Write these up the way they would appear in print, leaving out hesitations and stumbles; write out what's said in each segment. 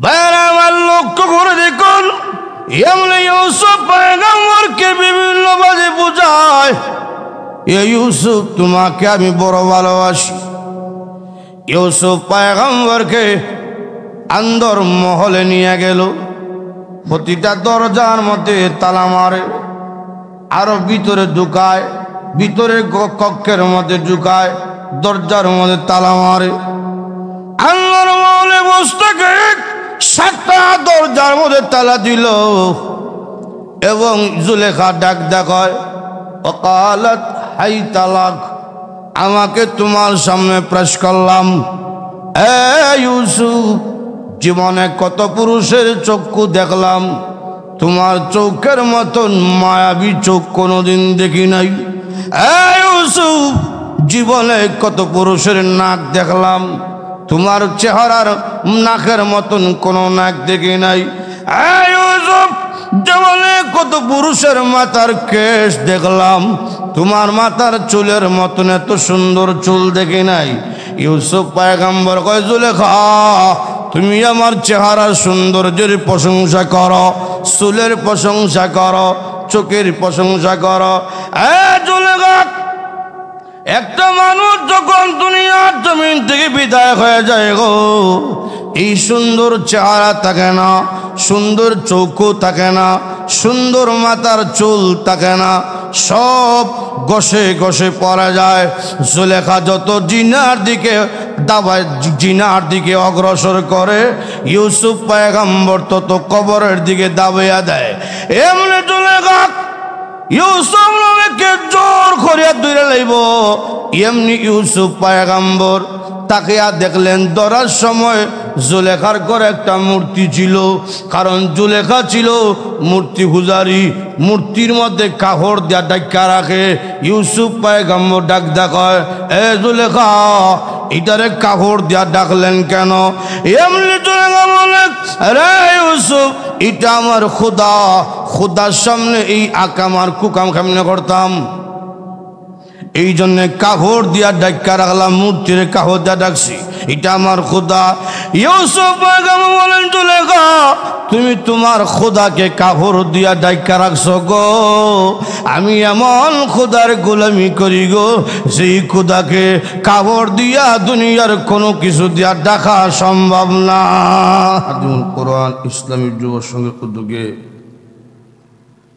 বাইরে আমার লক্ষ্য করে দেখুন, এমনি ইউসুফ পয়গম্বরকে বিভিন্ন ভাবে বুঝায়, এ ইউসুফ তোমাকে আমি বড় ভালোবাসি। ইউসুফ পয়গম্বরকে আন্দর মহলে নিয়ে গেল, প্রতিটা দরজার মধ্যে তালা মারে, আরো ভিতরে ঢুকায়, ভিতরে কক্ষের মধ্যে ঢুকায়, দরজার মধ্যে তালা মারে। আল্লাহর মহলে বসতে গিয়ে 7টা দরজার মধ্যে তালা দিল এবং জুলেখা ডাক দেখায়, ওকালাত হাই তালাক, আমাকে তোমার সামনে পেশ করলাম। এ ইউসুফ, জীবনে কত পুরুষের চক্ষু দেখলাম, তোমার চোখের মতন মায়াবী চোখ কোনোদিন দেখি নাই। এ ইউসুফ, জীবনে কত পুরুষের নাক দেখলাম, তোমার চেহারার নাকের মতন কোনো নাক দেখি নাই। এ ইউসুফ, জীবনে কত পুরুষের মাথার কেশ দেখলাম, তোমার মাথার চুলের মতন এত সুন্দর চুল দেখি নাই। ইউসুফ পয়গম্বর কয়, জুলেখা, তুমি আমার চেহারার সৌন্দর্যের প্রশংসা করো, চুলের প্রশংসা করো, চোখের প্রশংসা করো। জুলেখা, একটা মানুষ যখন দুনিয়ার জমিন থেকে বিদায় হয়ে যায় গো, এই সুন্দর চেহারা থাকে না, সুন্দর চোখও থাকে না, সুন্দর মাথার চুল থাকে না, সব গসে গসে পড়া যায়। জুলেখা যত জিনার দিকে দাবায়, জিনার দিকে অগ্রসর করে, ইউসুফ পয়গম্বর তত কবরের দিকে দাবাইয়া দেয়। এমনি জুলেখা ইউসুফ নবীকে জোর করিয়া দূরে লইব, এমনি ইউসুফ পয়গম্বর তাকিয়া দেখলেন, ধরার সময় জুলেখার ঘরে একটা মূর্তি ছিল, কারণ জুলেখা ছিল মূর্তি পূজারী, মূর্তির মধ্যে কাপড় দিয়া ডাক্কা রাখে। ইউসুফ পয়গম্বর ডাক দেখায়, এ জুলেখা, এটারে কাপড় দিয়া ডাকলেন কেন? এমনি জুলেখা বলে, রে ইউসুফ, এটা আমার খুদা, খুদার সামনে এই আকাম আর কুকাম কেমনে করতাম, এই জন্য কাপড় দিয়া ডাক্কা রাখলাম, মূর্তির কাপড় দিয়া ডাকছি, এটা আমার খুদা। ইউসুফ পয়গম্বর বলেন, জুলেখা, তুমি তোমার খুদাকে কাপড় দিয়া ডাক্কা রাখছো গো, আমি এমন খুদার গোলামি করি গো, সেই খুদাকে কাপড় দিয়া দুনিয়ার কোনো কিছু দিয়া ডাকা সম্ভব না। কোরআন ইসলামী যুব সংঘের উদ্যোগে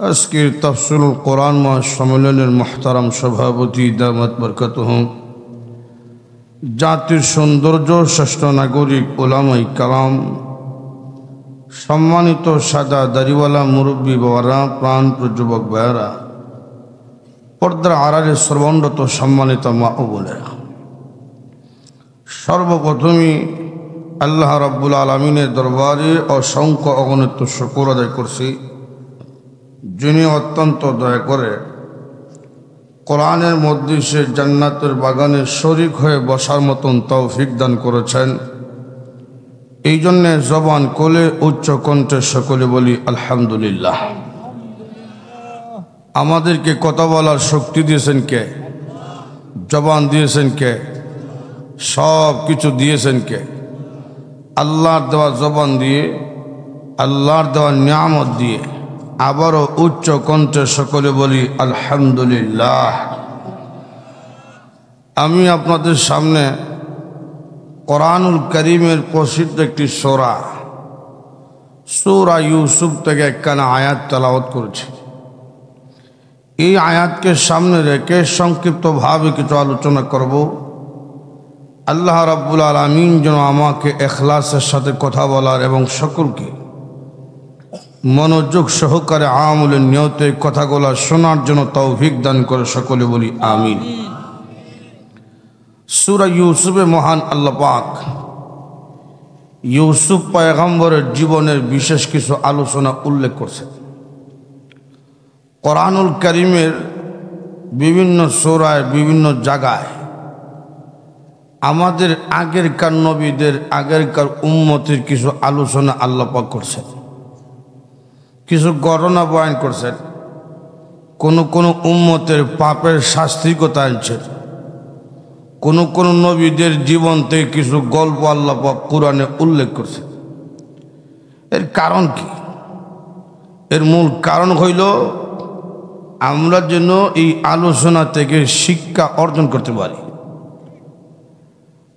আজকের তাফসীরুল কোরআন মহাসম্মেলনের মুহতারাম সভাপতি দামাত বরকাতুহুম, জাতির সৌন্দর্য শ্রেষ্ঠ নাগরিক ওলামায়ে কেরাম, সম্মানিত সাদা দাড়িওয়ালা মুরব্বী বাবারা, প্রাণ যুবক ভাইয়েরা, পর্দার আড়ালে সর্বন্নত সম্মানিত মা ও বোনেরা, সর্বপ্রথমে আল্লাহ রাব্বুল আলামিনের দরবারে অসংখ্য অগণিত শুকর আদায় করছি, যিনি অত্যন্ত দয়া করে কোরআনের মধ্যে সে জান্নাতের বাগানে শরীক হয়ে বসার মতন তৌফিক দান করেছেন। এই জন্যে জবান কোলে উচ্চ কণ্ঠে সকলে বলি আলহামদুলিল্লাহ। আমাদেরকে কথা বলার শক্তি দিয়েছেন কে? জবান দিয়েছেন কে? সব কিছু দিয়েছেন কে? আল্লাহর দেওয়া জবান দিয়ে, আল্লাহর দেওয়া নিয়ামত দিয়ে আবারও উচ্চ কণ্ঠে সকলে বলি আলহামদুলিল্লাহ। আমি আপনাদের সামনে কোরআনুল কারীমের প্রসিদ্ধ একটি সূরা ইউসুফ থেকে একখানা আয়াত তেলাওয়াত করেছি। এই আয়াতকে সামনে রেখে সংক্ষিপ্তভাবে কিছু আলোচনা করব। আল্লাহ রাব্বুল আলামিন যেন আমাকে ইখলাসের সাথে কথা বলার এবং সকলকে মনোযোগ সহকারে আমলের নিয়তে কথাগুলো শোনার জন্য তৌফিক দান করে সকলে বলি আমিন। সূরা ইউসুফে মহান আল্লাহ পাক ইউসুফ পয়গম্বরের জীবনের বিশেষ কিছু আলোচনা উল্লেখ করছে। কোরআনুল কারীমের বিভিন্ন সূরায় বিভিন্ন জায়গায় আমাদের আগেরকার নবীদের, আগেরকার উম্মতের কিছু আলোচনা আল্লাহ পাক করছেন, কিছু ঘটনা বয়ান করছেন, কোন উম্মতের পাপের শাস্তির কথা আনছেন, কোন নবীদের জীবন থেকে কিছু গল্প আল্লাহ পাক কোরআনে উল্লেখ করছেন। এর কারণ কি? এর মূল কারণ হইল আমরা যেন এই আলোচনা থেকে শিক্ষা অর্জন করতে পারি,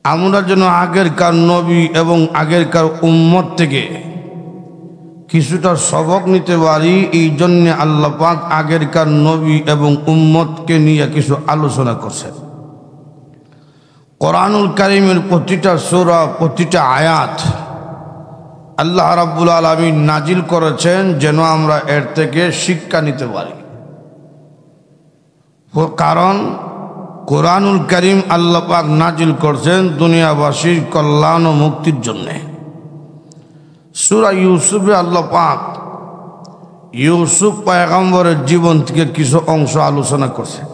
আমরা যেন আগেরকার নবী এবং আগেরকার উম্মত থেকে কিছুটা সবক নিতে পারি। এই জন্যে আল্লাহ পাক আগেরকার নবী এবং উম্মতকে নিয়ে কিছু আলোচনা করছেন। কোরআনুল কারীমের প্রতিটা সূরা, প্রতিটা আয়াত আল্লাহ রাব্বুল আলামিন নাজিল করেছেন যেন আমরা এর থেকে শিক্ষা নিতে পারি। কারণ কোরআনুল কারীম আল্লাহ পাক নাজিল করছেন দুনিয়াবাসীর কল্যাণ ও মুক্তির জন্যে। সূরা ইউসুফে আল্লাহ পাক ইউসুফ পয়গম্বরের জীবন থেকে কিছু অংশ আলোচনা করছেন।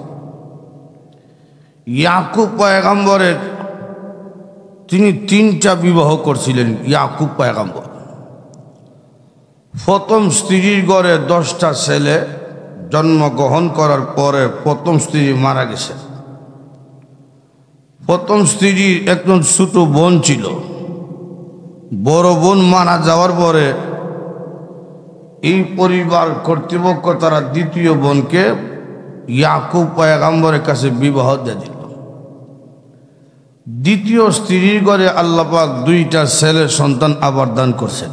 ইয়াকুব পয়গম্বরের তিনি 3টা বিবাহ করছিলেন। ইয়াকুব পয়গম্বর প্রথম স্ত্রীর ঘরে 10টা ছেলে জন্মগ্রহণ করার পরে প্রথম স্ত্রী মারা গেছে। প্রথম স্ত্রীর একজন ছোট বোন ছিল। বড় বোন মারা যাওয়ার পরে এই পরিবার কর্তৃপক্ষ তারা দ্বিতীয় বোনকে ইয়াকুব পয়গম্বরের কাছে বিবাহ দিয়ে দিল। দ্বিতীয় স্ত্রীর ঘরে আল্লাহ পাক 2টা ছেলে সন্তান আবার দান করছেন।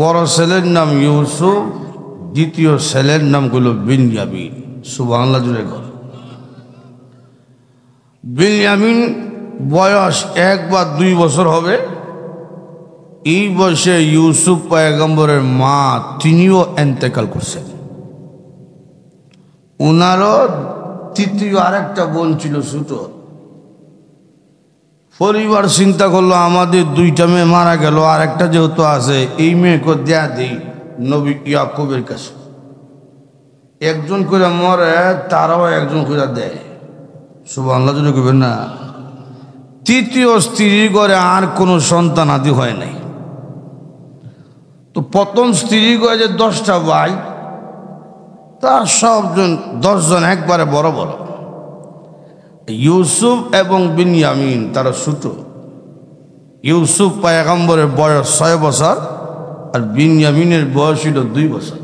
বড় ছেলের নাম ইউসুফ, দ্বিতীয় ছেলের নাম হল বিনয়ামিন। সুবহানাল্লাহ জুড়ে ঘর। বিনয়ামিন বয়স 1 বা 2 বছর হবে। এই বয়সে ইউসুফ পয়গম্বরের মা তিনিও ইন্তেকাল করছেন। উনারও তৃতীয় আরেকটা বোন ছিল ছোট। পরিবার চিন্তা করলো আমাদের 2টা মেয়ে মারা গেল, আরেকটা যেহেতু আছে এই মেয়েকে দেয়া দেই নবী ইয়াকুবের কাছে। একজন করে মরে তারাও একজন করে দেয়। সুবহানাল্লাহ জন্য কইবেন না। তৃতীয় স্ত্রীর ঘরে আর কোনো সন্তান আদি হয় নাই। তো প্রথম স্ত্রীর ঘরে যে 10টা ভাই, তার সবজন 10 জন একবারে বড় বড়। ইউসুফ এবং বিনয়ামিন তারা ছোট। ইউসুফ পয়গম্বরের বয়স 6 বছর আর বিনয়ামিনের বয়স ছিল 2 বছর।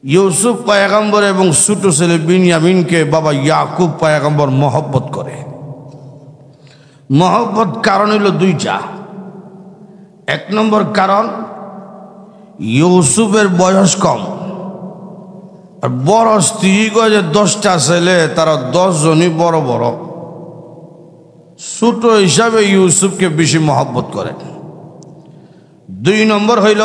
ইউসুফ পয়গম্বর এবং ছোট ছেলে বিনয়ামিনকে বাবা ইয়াকুব পয়গম্বর মহব্বত করে। মহব্বত কারণ হইল 2টা। 1 নম্বর কারণ ইউসুফের বয়স কম, আর বড় স্ত্রী যে 10টা ছেলে তারা 10 জনই বড় বড়। ছোট হিসাবে ইউসুফকে বেশি মহব্বত করে। 2 নম্বর হইল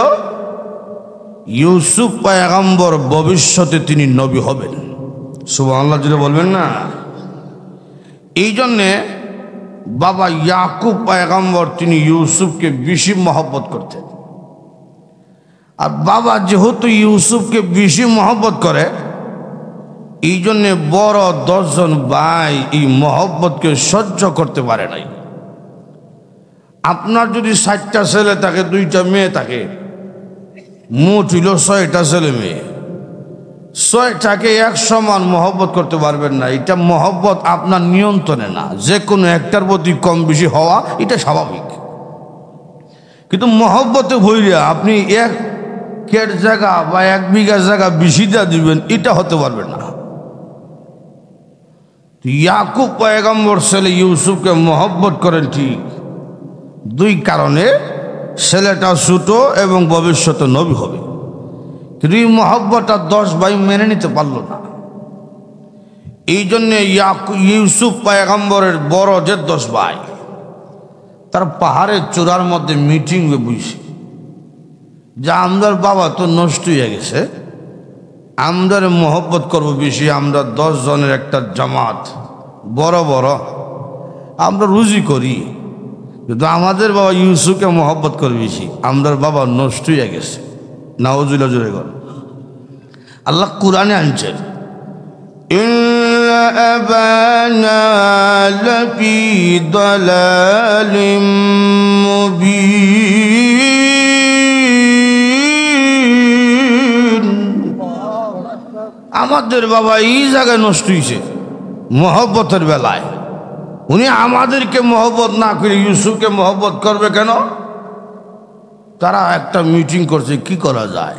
ইউসুফ পয়গম্বর ভবিষ্যতে তিনি নবী হবেন। সুবহানাল্লাহ যদি বলবেন না। এই জন্যে বাবা ইয়াকুব পয়গম্বর তিনি ইউসুফকে বেশি মহব্বত করতেন। আর বাবা যেহেতু ইউসুফকে বেশি মহব্বত করে, এই জন্যে বড় 10 জন ভাই এই মহব্বতকে সহ্য করতে পারে নাই। আপনার যদি 60টা ছেলে থাকে, 2টা মেয়ে থাকে, মোট হইল 6টা ছেলে মেয়ে, 6টাকে এক সমান মহব্বত করতে পারবেন না। এটা মহব্বত আপনার নিয়ন্ত্রণে না। যে কোনো একটার প্রতি কম বেশি হওয়া এটা স্বাভাবিক। কিন্তু মহব্বতে ভইরা আপনি 1 কেট জায়গা বা 1 বিঘা জায়গা বেশি দিয়ে দিবেন, এটা হতে পারবে না। ইয়াকুব পয়গম্বর ছেলে ইউসুফকে মহব্বত করেন ঠিক 2 কারণে। ছেলেটা ছোট এবং ভবিষ্যতে নবী হবে। কিন্তু এই মহব্বতটা 10 ভাই মেনে নিতে পারল না। এই জন্যে ইউসুফ পয়গম্বরের বড় যে 10 ভাই, তার পাহাড়ের চূড়ার মধ্যে মিটিং বসে যে আমাদের বাবা তো নষ্ট হয়ে গেছে, আমাদের মহব্বত করব বেশি। আমরা 10 জনের একটা জামাত, বড় বড় আমরা রুজি করি, কিন্তু আমাদের বাবা ইউসুফকে মহব্বত করে বেশি। আমাদের বাবা নষ্ট হয়ে গেছে। নাউজুবিল্লাহ জোরে কর। আল্লাহ কুরআনে আনছেন, ইন্না আবানা লাফি দালালিম মুবিন। আমাদের বাবা এই জায়গায় নষ্ট হয়েছে মহব্বতের বেলায়। উনি আমাদেরকে মহব্বত না করে ইউসুফকে মহব্বত করবে কেন? তারা একটা মিটিং করছে কি করা যায়,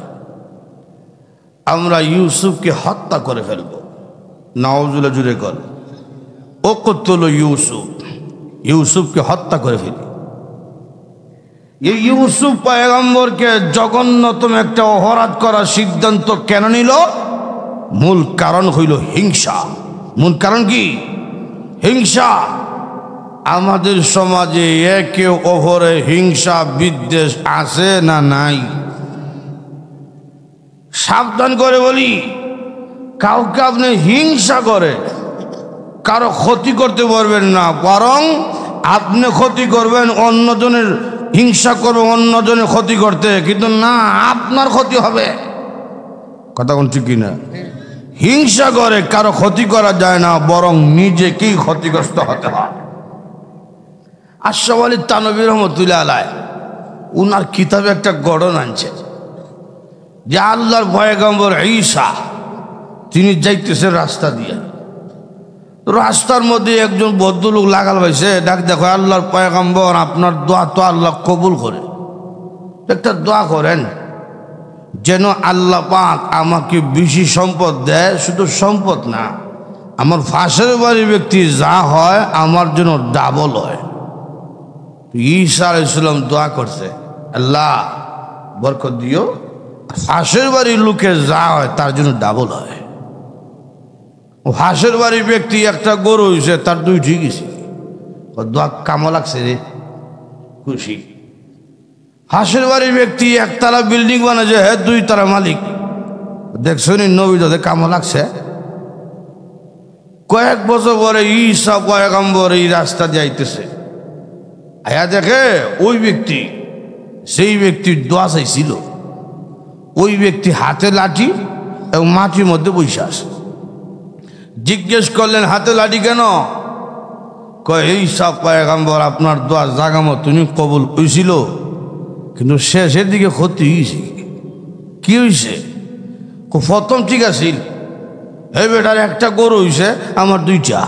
আমরা ইউসুফকে হত্যা করে ফেলব। নাউজুবিল্লাহ, জুড়ে কর ওকতুল ইউসুফ, ইউসুফকে হত্যা করে ফেলি। এই ইউসুফ পয়গম্বরকে জঘন্যতম একটা অপরাধ করার সিদ্ধান্ত কেন নিল? মূল কারণ হইল হিংসা। মূল কারণ কি? হিংসা। আমাদের সমাজে একে অপরে হিংসা বিদ্বেষ আছে না নাই? সাবধান করে বলি, কাউকে আপনি হিংসা করে কারো ক্ষতি করতে পারবেন না, বরং আপনি ক্ষতি করবেন, অন্যজনের হিংসা করবে অন্যজনের ক্ষতি করতে, কিন্তু না, আপনার ক্ষতি হবে। কথা কোন ঠিক কিনা? হিংসা করে কারো ক্ষতি করা যায় না, বরং নিজেকেই ক্ষতিগ্রস্ত হতে হয়। আশরাফ আলী থানভী রহমতুল্লাহ আলাইহি উনার কিতাবে একটা গঠন আনছে যে আল্লাহর পয়গম্বর ঈসা তিনি যাইতেছে রাস্তা দিয়ে, রাস্তার মধ্যে একজন ভদ্রলোক লাগাল পাইছে, ডাক দেখো আল্লাহর পয়গম্বর আপনার দোয়া তো আল্লাহ কবুল করে, একটা দোয়া করেন যেন আল্লাহ পাক আমাকে বেশি সম্পদ দেয়, শুধু সম্পদ না, আমার ফাঁসের বাড়ির ব্যক্তি যা হয় আমার জন্য ডাবল হয়। ঈসা আলাইহিস সালাম দোয়া করছে, আল্লাহ বরকত দিও, ফাঁসের বাড়ির লোকের যা হয় তার জন্য ডাবল হয়। ফাঁসের বাড়ির ব্যক্তি একটা গরু হয়েছে, তার দুইটি গেছে, দোয়া কামো লাগছে রে, খুশি। হাসের বাড়ির ব্যক্তি একতলা বিল্ডিং বানাচ্ছে, হ্যাঁ 2 তলা মালিক, দেখছো নি নবী দাদে কামো লাগছে। কয়েক বছর পরে ঈসা পয়গম্বর এই রাস্তা দিয়ে আইতেছে, আয়া দেখে ওই ব্যক্তি, সেই ব্যক্তির দোয়া চাইছিল, ওই ব্যক্তি হাতে লাঠি এবং মাটির মধ্যে বসে আছে। জিজ্ঞেস করলেন হাতে লাঠি কেন? কয় ঈসা পয়গম্বর আপনার দোয়া জাগামো তুমি কবুল হয়েছিল, কিন্তু শেষের দিকে ক্ষতি হয়েছে। কি হয়েছে? প্রথম ঠিক আছে, হে বেটার একটা গরু হয়েছে, আমার 2টা,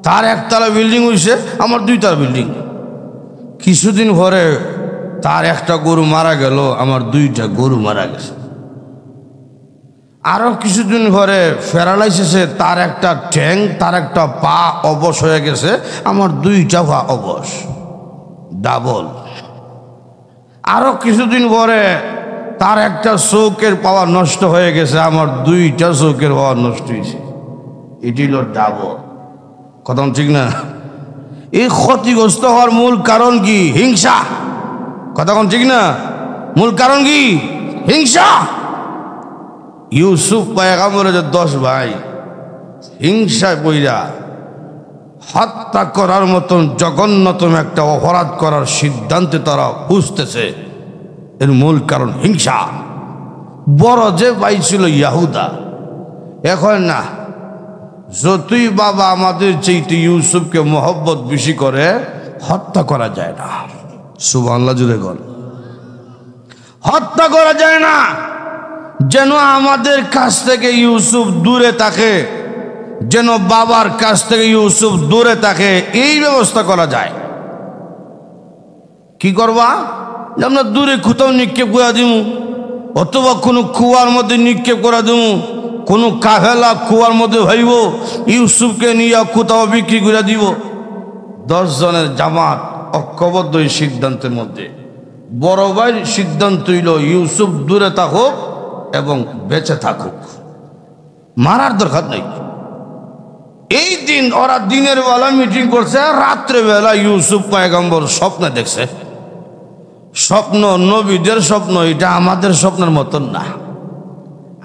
তার একতলা বিল্ডিং হয়েছে, আমার 2 তলা বিল্ডিং। কিছুদিন পরে তার একটা গরু মারা গেল, আমার 2টা গরু মারা গেছে। আরো কিছুদিন পরে প্যারালাইসিসে তার একটা ঠ্যাং, তার একটা পা অবশ হয়ে গেছে, আমার 2টা পা অবশ, ডাবল। আরো কিছুদিন পরে তার একটা চোখের পাওয়ার নষ্ট হয়ে গেছে, আমার 2টা চোখের পাওয়ার নষ্ট হয়েছে, এটি হল ডাবল। কথা ঠিক না? এই ক্ষতিগ্রস্ত হওয়ার মূল কারণ কি? হিংসা। কথা ঠিক না? মূল কারণ কি? হিংসা। ইউসুফ পয়গম্বরের 10 ভাই হিংসায় পইরা হত্যা করার মতন জঘন্যতম একটা অপরাধ করার সিদ্ধান্তে তারা বুঝতেছে, এর মূল কারণ হিংসা। বড় যে ভাই ছিল ইয়াহুদা, এখন না, যতই বাবা আমাদের চাইতে ইউসুফকে মহব্বত বেশি করে, হত্যা করা যায় না। সুবহানাল্লাহ, জুড়ে বল, হত্যা করা যায় না। যেন আমাদের কাছ থেকে ইউসুফ দূরে থাকে, যেন বাবার কাছ থেকে ইউসুফ দূরে থাকে, এই ব্যবস্থা করা যায়। কি করবা? আমরা দূরে কোথাও নিক্ষেপ করে দিব, অথবা কোনো কুয়ার মধ্যে নিক্ষেপ করে দিব, কোনো কাফেলা কুয়ার মধ্যে ভাইব, ইউসুফকে নিয়ে কোথাও বিক্রি করে দিব। 10 জনের জামাত ঐক্যবদ্ধ এই সিদ্ধান্তের মধ্যে। বড় ভাইয়ের সিদ্ধান্ত হইল ইউসুফ দূরে থাকুক এবং বেঁচে থাকুক, মারার দরকার নেই। এই দিন ওরা দিনের বেলা মিটিং করছে, রাত্রে বেলা ইউসুফ পয়গম্বর স্বপ্নে দেখছে। স্বপ্ন নবীদের স্বপ্ন, এটা আমাদের স্বপ্নের মতন না।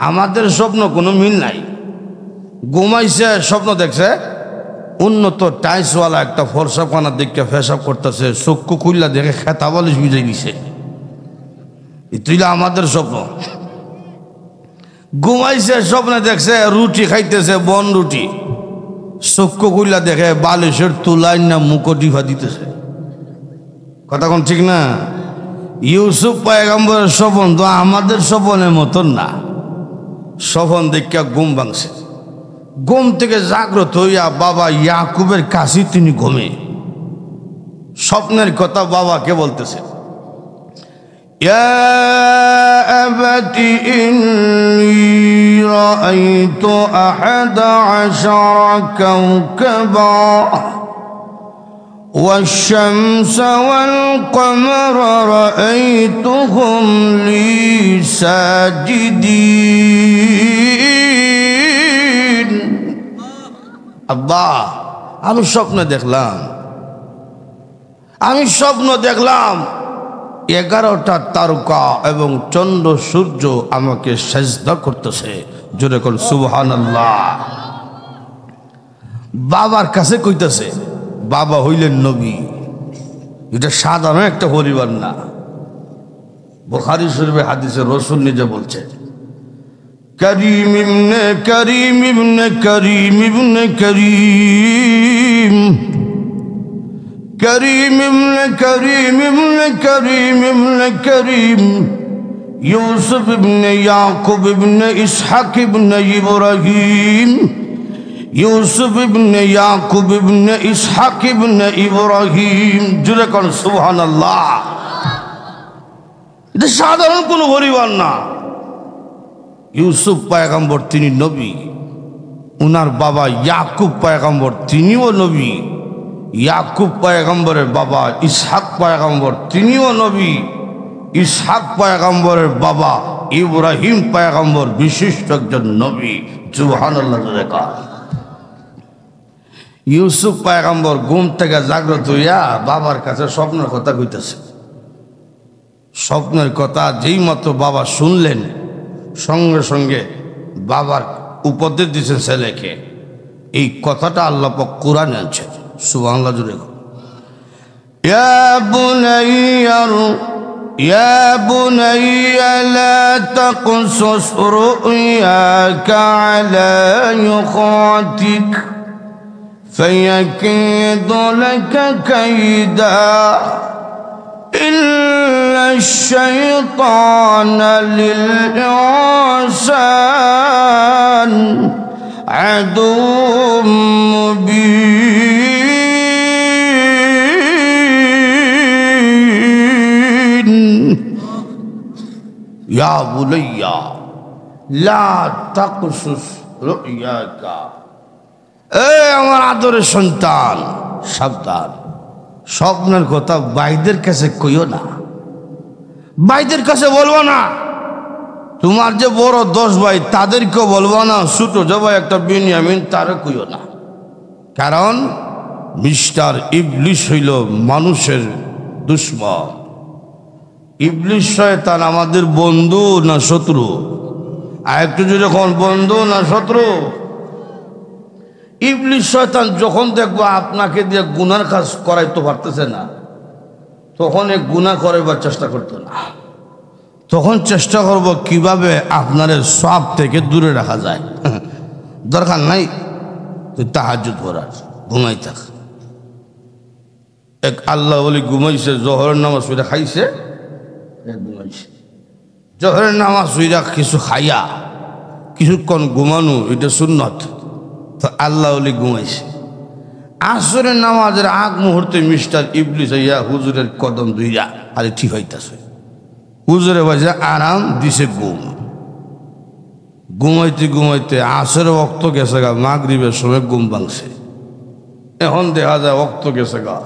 আমাদের স্বপ্ন কোনো মিল নাই। ঘুমাইছে, স্বপ্ন দেখছে উন্নত টাইসওয়ালা একটা ফরসাপানা দেখে পেশাব করতেছে, চক্ষু খুললা দেখে খেতা বালিশ বুঝে গেছে, এটাই আমাদের স্বপ্ন। ঘুমাইছে, স্বপ্নে দেখছে রুটি খাইতেছে, বন রুটি, চক্ষু খুললা দেখে বালিশের তুলাই না মুকটিফা দিতেছে। কথা কোন ঠিক না? ইউসুফ পয়গম্বরের স্বপন তো আমাদের স্বপনের মতন না। স্বপন দেখা ঘুম ভাঙছে, ঘুম থেকে জাগ্রত হইয়া বাবা ইয়াকুবের কাছে তিনি ঘুমে স্বপ্নের কথা বাবাকে বলতেছে। ইয়া আবাতি ইন্নী রাআইতু আহাদা আশারা কাওকাবা والشمس والقمر رأيتهم لي ساجدين আব্বা আমি স্বপ্ন দেখলাম 11টা তারকা এবং চন্দ্র সূর্য আমাকে সেজদা করতেছে। জোরে কোন সুবহানাল্লাহ। বাবার কাছে কইতেছে, বাবা হইলেন নবী। এটা সাধারণ একটা পরিবার না। বুখারী শরীফে হাদিসে রাসূল নিজে বলছে, করিম ইবনে করিম ইবনে করিম ইবনে করিম করিম ইবনে করিম ইবনে করিম ইবনে করিম ইউসুফ ইবনে ইয়াকুব ইবনে ইসহাক ইবনে ইব্রাহিম ইউসুফ ইবনে ইয়াকুব ইবনে ইসহাক ইবনে ইব্রাহিম। জুরে কোন সুবহানাল্লাহ। এটা সাধারণ কোনো পরিবার না। ইউসুফ পয়গম্বর তিনি নবী, উনার বাবা ইয়াকুব পয়গম্বর তিনিও নবী, ইয়াকুব পয়গম্বরের বাবা ইসহাক পয়গম্বর তিনিও নবী, ইসহাক পয়গম্বরের বাবা ইব্রাহিম পয়গম্বর বিশিষ্ট একজন নবী। সুবহানাল্লাহ। ইউসুফ পয়গম্বর ঘুম থেকে জাগ্রত হইয়া বাবার কাছে স্বপ্নের কথা কইতেছে। স্বপ্নের কথা যেই মতো বাবা শুনলেন, সঙ্গে সঙ্গে বাবার উপদেশ দিয়েছেন ছেলেকে। এই কথাটা আল্লাহ পাক কোরআনে আনছেন। সুবহানাল্লাহ। জুড়ে يا بني لا تقصص رؤياك على إخوتك فيكيد لك كيدا إن الشيطان للإنسان عدو مبين يا بني لا تقصص رؤياك আমার আদরের সন্তান, সাবধান, স্বপ্নের কথা ভাইদের কাছে কইও না, ভাইদের কাছে বলবো না। তোমার যে বড় 10 ভাই তাদেরকেও বলবো না, ছোট যে ভাই একটা বিনিয়ামিন তারও কইও না। কারণ মিস্টার ইবলিস হইল মানুষের দুশ্মন। ইবলিস শয়তান আমাদের বন্ধু না শত্রু? আর একটু যদি কোন বন্ধু না শত্রু? ইবলিস শয়তান যখন দেখবো আপনাকে দিয়ে গুনার কাজ করাইতে পারতেছে না, তখন এক গুনাহ করাইবার চেষ্টা করতো না। তখন চেষ্টা করব কিভাবে আপনার সওয়াব থেকে দূরে রাখা যায়। দরকার নাই তুই তাহাজ্জুদ করার, ঘুমাই থাক। এক আল্লাহ বলি ঘুমাইছে, জোহরের নামাজ পড়ে খাইছে, ঘুমাইছে। জোহরের নামাজ পড়ে কিছু খাইয়া কিছুক্ষণ ঘুমানো, এটা সুন্নত। তো আল্লাহ বলি ঘুমাইছে। আসরের নামাজের আগ মুহূর্তে মিস্টার ইবলিস হইয়া হুজুরের কদম ধইরা আরে ঠিক হইতাছে। হুজুরে বাজে আরাম দিছে ঘুম। ঘুমাইতে ঘুমাইতে আসরের ওয়াক্ত গেছে গা, মাগরিবের সময় ঘুম ভাঙছে। এখন দেখা যায় ওয়াক্ত গেছে গা।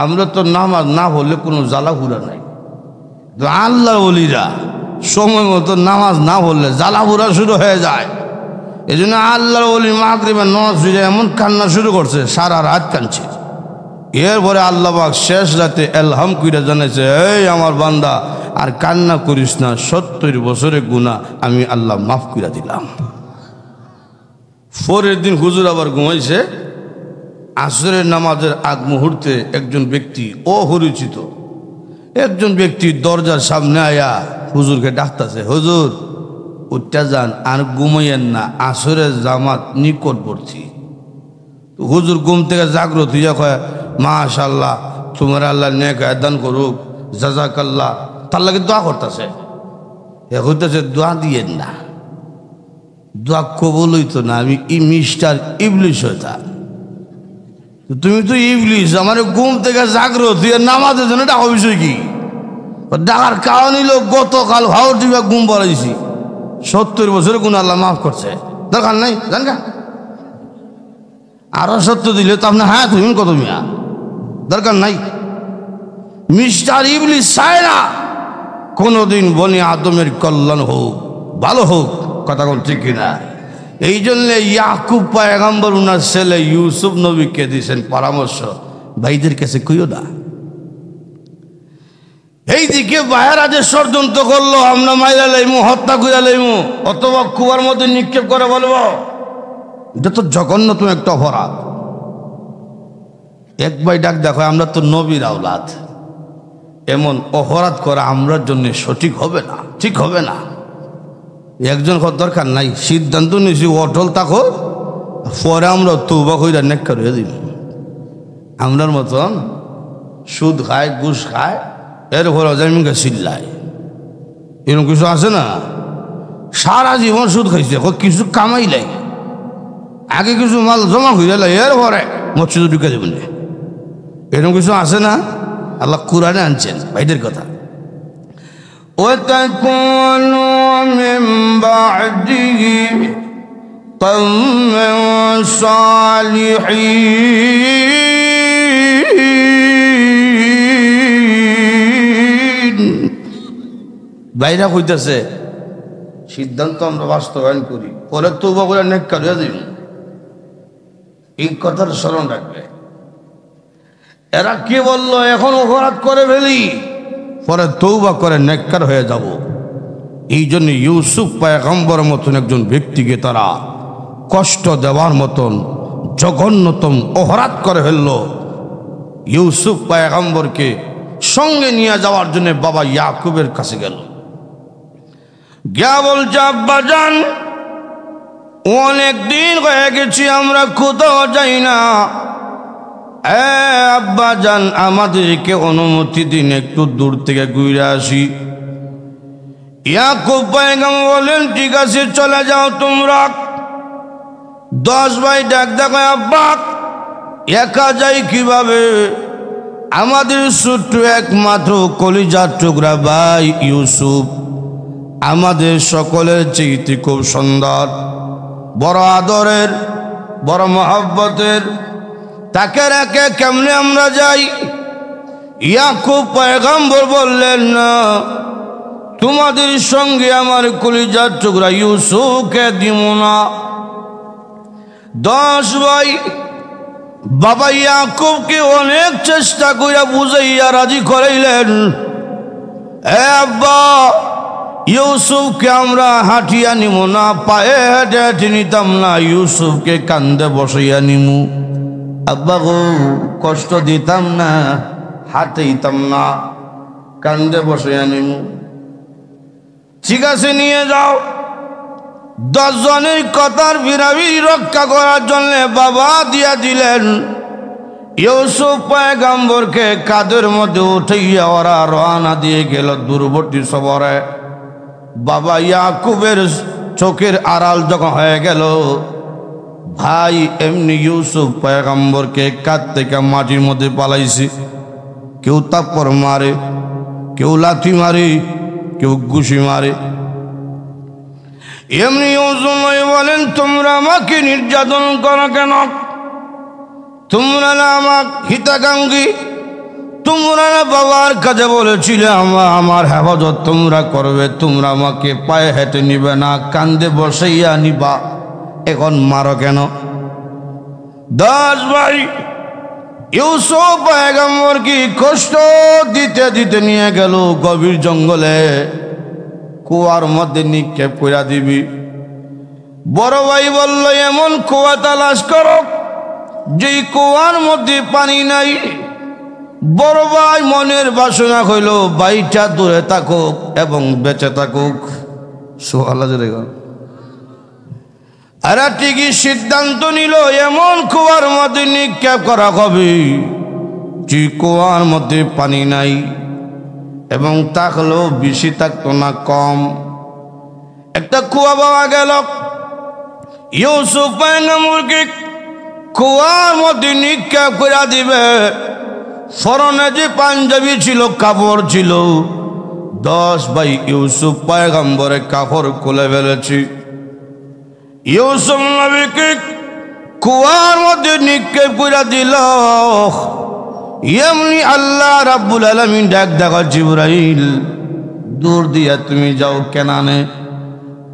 আমরা তো নামাজ না হলে কোনো জ্বালা ঘুরা নাই। আল্লাহ ওলিরা সময় মতো নামাজ না হলে জ্বালা ঘুরা শুরু হয়ে যায়। এই জন্য আল্লাহর ওলি মাগরিবের নামাজ পড়ে এমন কান্না শুরু করছে, সারা রাত কাঁদছে। এরপরে আল্লাহ পাক শেষ রাতে এলহাম কইরা জানাইছে, এই আমার বান্দা আর কান্না করিস না, 70 বছরের গুনাহ আমি আল্লাহ মাফ কইরা দিলাম। পরের দিন হুজুর আবার ঘুমাইছে। আসরের নামাজের আগ মুহূর্তে একজন ব্যক্তি, অপরিচিত একজন ব্যক্তি দরজার সামনে আয়া হুজুরকে ডাকতেছে, হুজুর উঠতে যান, আর ঘুমাইয়েন না, আসরের জামাত নিকটবর্তী। হুজুর ঘুম থেকে জাগ্রত হইয়া কয়, মাশাআল্লাহ, তোমার আল্লাহ নেক দান করুক, জাযাকাল্লাহ। তার লাগে দোয়া করতেছে। এ হইতেছে দোয়া দিয়েন না, দোয়া কবুল হইতো না। আমি মিস্টার ইবলিস শয়তান। তুমি তো ইবলিস, আমার ঘুম থেকে জাগ্রত হইয়া নামাজের জন্য ডাকো বিষয় কি? ডাকার কারণ হইল গতকাল ভাও দিবা গুম বলাইছি 70 বছরে গুণ আল্লাহ মাফ করছে, দরকার নাই জানগা। আরো 70 দিলে তো আপনার হায়াত হইবেন কত মিয়া, দরকার নাই। মিস্টার ইবলিস চায় না কোনদিন বনি আদমের কল্যাণ হোক, ভালো হোক, কথা কোন ঠিক কিনা। এই জন্য ইয়াকুব পয়গম্বর উনার ছেলে ইউসুফ নবীকে দিয়েছেন পরামর্শ, ভাইদের কাছে কইও না। এইদিকে বাইরা যে ষড়যন্ত্র করলো আমরা মাইরা লাইমু, হত্যা করে লাইমু, অথবা কুয়ার মধ্যে নিক্ষেপ করে বলবো, এটা তো জঘন্যতম একটা অপরাধ। এক ভাই ডাক দেখো, আমরা তো নবীর আওলাদ, এমন অপরাধ করা আমরার জন্য সঠিক হবে না, ঠিক হবে না। একজন দরকার নাই, সিদ্ধান্ত নিয়েছি অটল থাকো, পরে আমরা তৌবা কইরা নেককার হয়ে দিব। আমরার মতন সুদ খায়, ঘুষ খায়, এরপর অজামিনকে চিল্লায়, এরকম কিছু আছে না? সারা জীবন সুদ খাইছে, কিছু কামাইলাই, আগে কিছু মাল জমা হয়ে গেল, এরপরে মসজিদে ঢুকে দেবেন, এরকম কিছু আছে না? আল্লাহ কুরআনে আনছেন ভাইদের কথা। وَتَكُونُوا مِن بَعْدِهِ قَوْمًا صَالِحِينَ। বাইরা কইতেছে সিদ্ধান্ত আমরা বাস্তবায়ন করি, পরে তওবা করে নেককার হয়ে যাই। এই কথার স্মরণ রাখবে। এরা কি বললো, এখন অপরাধ করে ফেলি, পরে তৌবা করে নেককার হয়ে যাব। এই জন্য ইউসুফ পয়গম্বর মতন একজন ব্যক্তিকে তারা কষ্ট দেওয়ার মতন জঘন্যতম অপরাধ করে ফেলল। ইউসুফ পয়গম্বরকে সঙ্গে নিয়ে যাওয়ার জন্য বাবা ইয়াকুবের কাছে গেল, গিয়া বলছে, আব্বা যান, অনেক দিন হয়ে গেছি আমরা কোথাও যাই না, আব্বা যান আমাদেরকে অনুমতি দিন একটু দূর থেকে ঘুরে আসি। ইয়াকুব পয়গম্বর বলেন, ঠিক আছে চলে যাও তোমরা। 10 ভাই ডাক দেখো, আব্বা একা যাই কিভাবে, আমাদের ছোট্ট একমাত্র কলিজার টুকরা ভাই ইউসুফ আমাদের সকলের চেয়ে খুব সুন্দর, বড় আদরের, বড় মহব্বতের, তাকে রেখে কেমনে আমরা যাই? ইয়াকুব পয়গম্বর বললেন, না, তোমাদের সঙ্গে আমার কলিজার টুকরা ইউসুফকে দিব না। 10 ভাই বাবা ইয়াকুবকে অনেক চেষ্টা করে বুঝাইয়া রাজি করাইলেন, আব্বা ইউসুফকে আমরা হাঁটিয়া নিব না, পায়ে হেঁটে হেঁটে নিতাম না, ইউসুফকে কান্দে বসাইয়া নিমু। আব্বা গো কষ্ট দিতাম না, হাঁটাইতাম না, কান্দে বসাইয়া নিমু। ঠিক আছে নিয়ে যাও। 10 জনের কথার বিরাবির রক্ষা করার জন্য বাবা দিয়া দিলেন। ইউসুফ পয়গম্বরকে কাঁধের মধ্যে উঠাইয়া ওরা রওনা দিয়ে গেল দূরবর্তী সফরে। বাবা ইয়াকুবের চোখের আড়াল যখন হয়ে গেল, ভাই এমনি ইউসুফ পয়গম্বরকে কাঁধ থেকে মাটির মধ্যে পালাইছে। কেউ তাপ্পড় মারে, কেউ লাথি মারে, কেউ ঘুষি মারে। এমনি ইউসুফ বলেন, তোমরা আমাকে নির্যাতন করো কেন? তোমরা না আমার হিতাকাঙ্ক্ষী, তোমরা না বাবার কাছে বলেছিলে আমার হেফাজত তোমরা করবে, তোমরা আমাকে পায়ে হেঁটে নিবে না, কান্দে বসাইয়া নিবা, এখন মারো কেন? 10 ভাই ইউসুফ পয়গম্বরকে কষ্ট দিতে দিতে নিয়ে গেল গভীর জঙ্গলে, কুয়ার মধ্যে নিক্ষেপ করে দিবি। বড় ভাই বলল, এমন কুয়া তালাশ করো যেই কুয়ার মধ্যে পানি নাই। বড় ভাই মনের বাসনা হইল ভাইটা দূরে থাকুক এবং বেঁচে থাকুক। সুবহানাল্লাহ। আর ঠিকই সিদ্ধান্ত নিল, এমন কুয়ার মধ্যে নিক্ষেপ করা হবে যে কুয়ার মধ্যে পানি নাই, এবং থাকলেও বেশি থাকতো না, কম। একটা কুয়া পাওয়া গেল। ইউসুফ পয়গম্বরকে কুয়ার মধ্যে নিক্ষেপ করে দিবে। ফরনে যে পাঞ্জাবি ছিল, কাপড় ছিল, 10 ভাই ইউসুফ পয়গম্বরের কাপড় খুলে ফেলেছি। ইউসুফ নবীকে কুয়ার মধ্যে নিক্ষেপ করে দিল। এমনি আল্লাহ রাব্বুল আলামিন ডাক দেখো জিবরাইল, দূর দিয়া তুমি যাও কেনানে।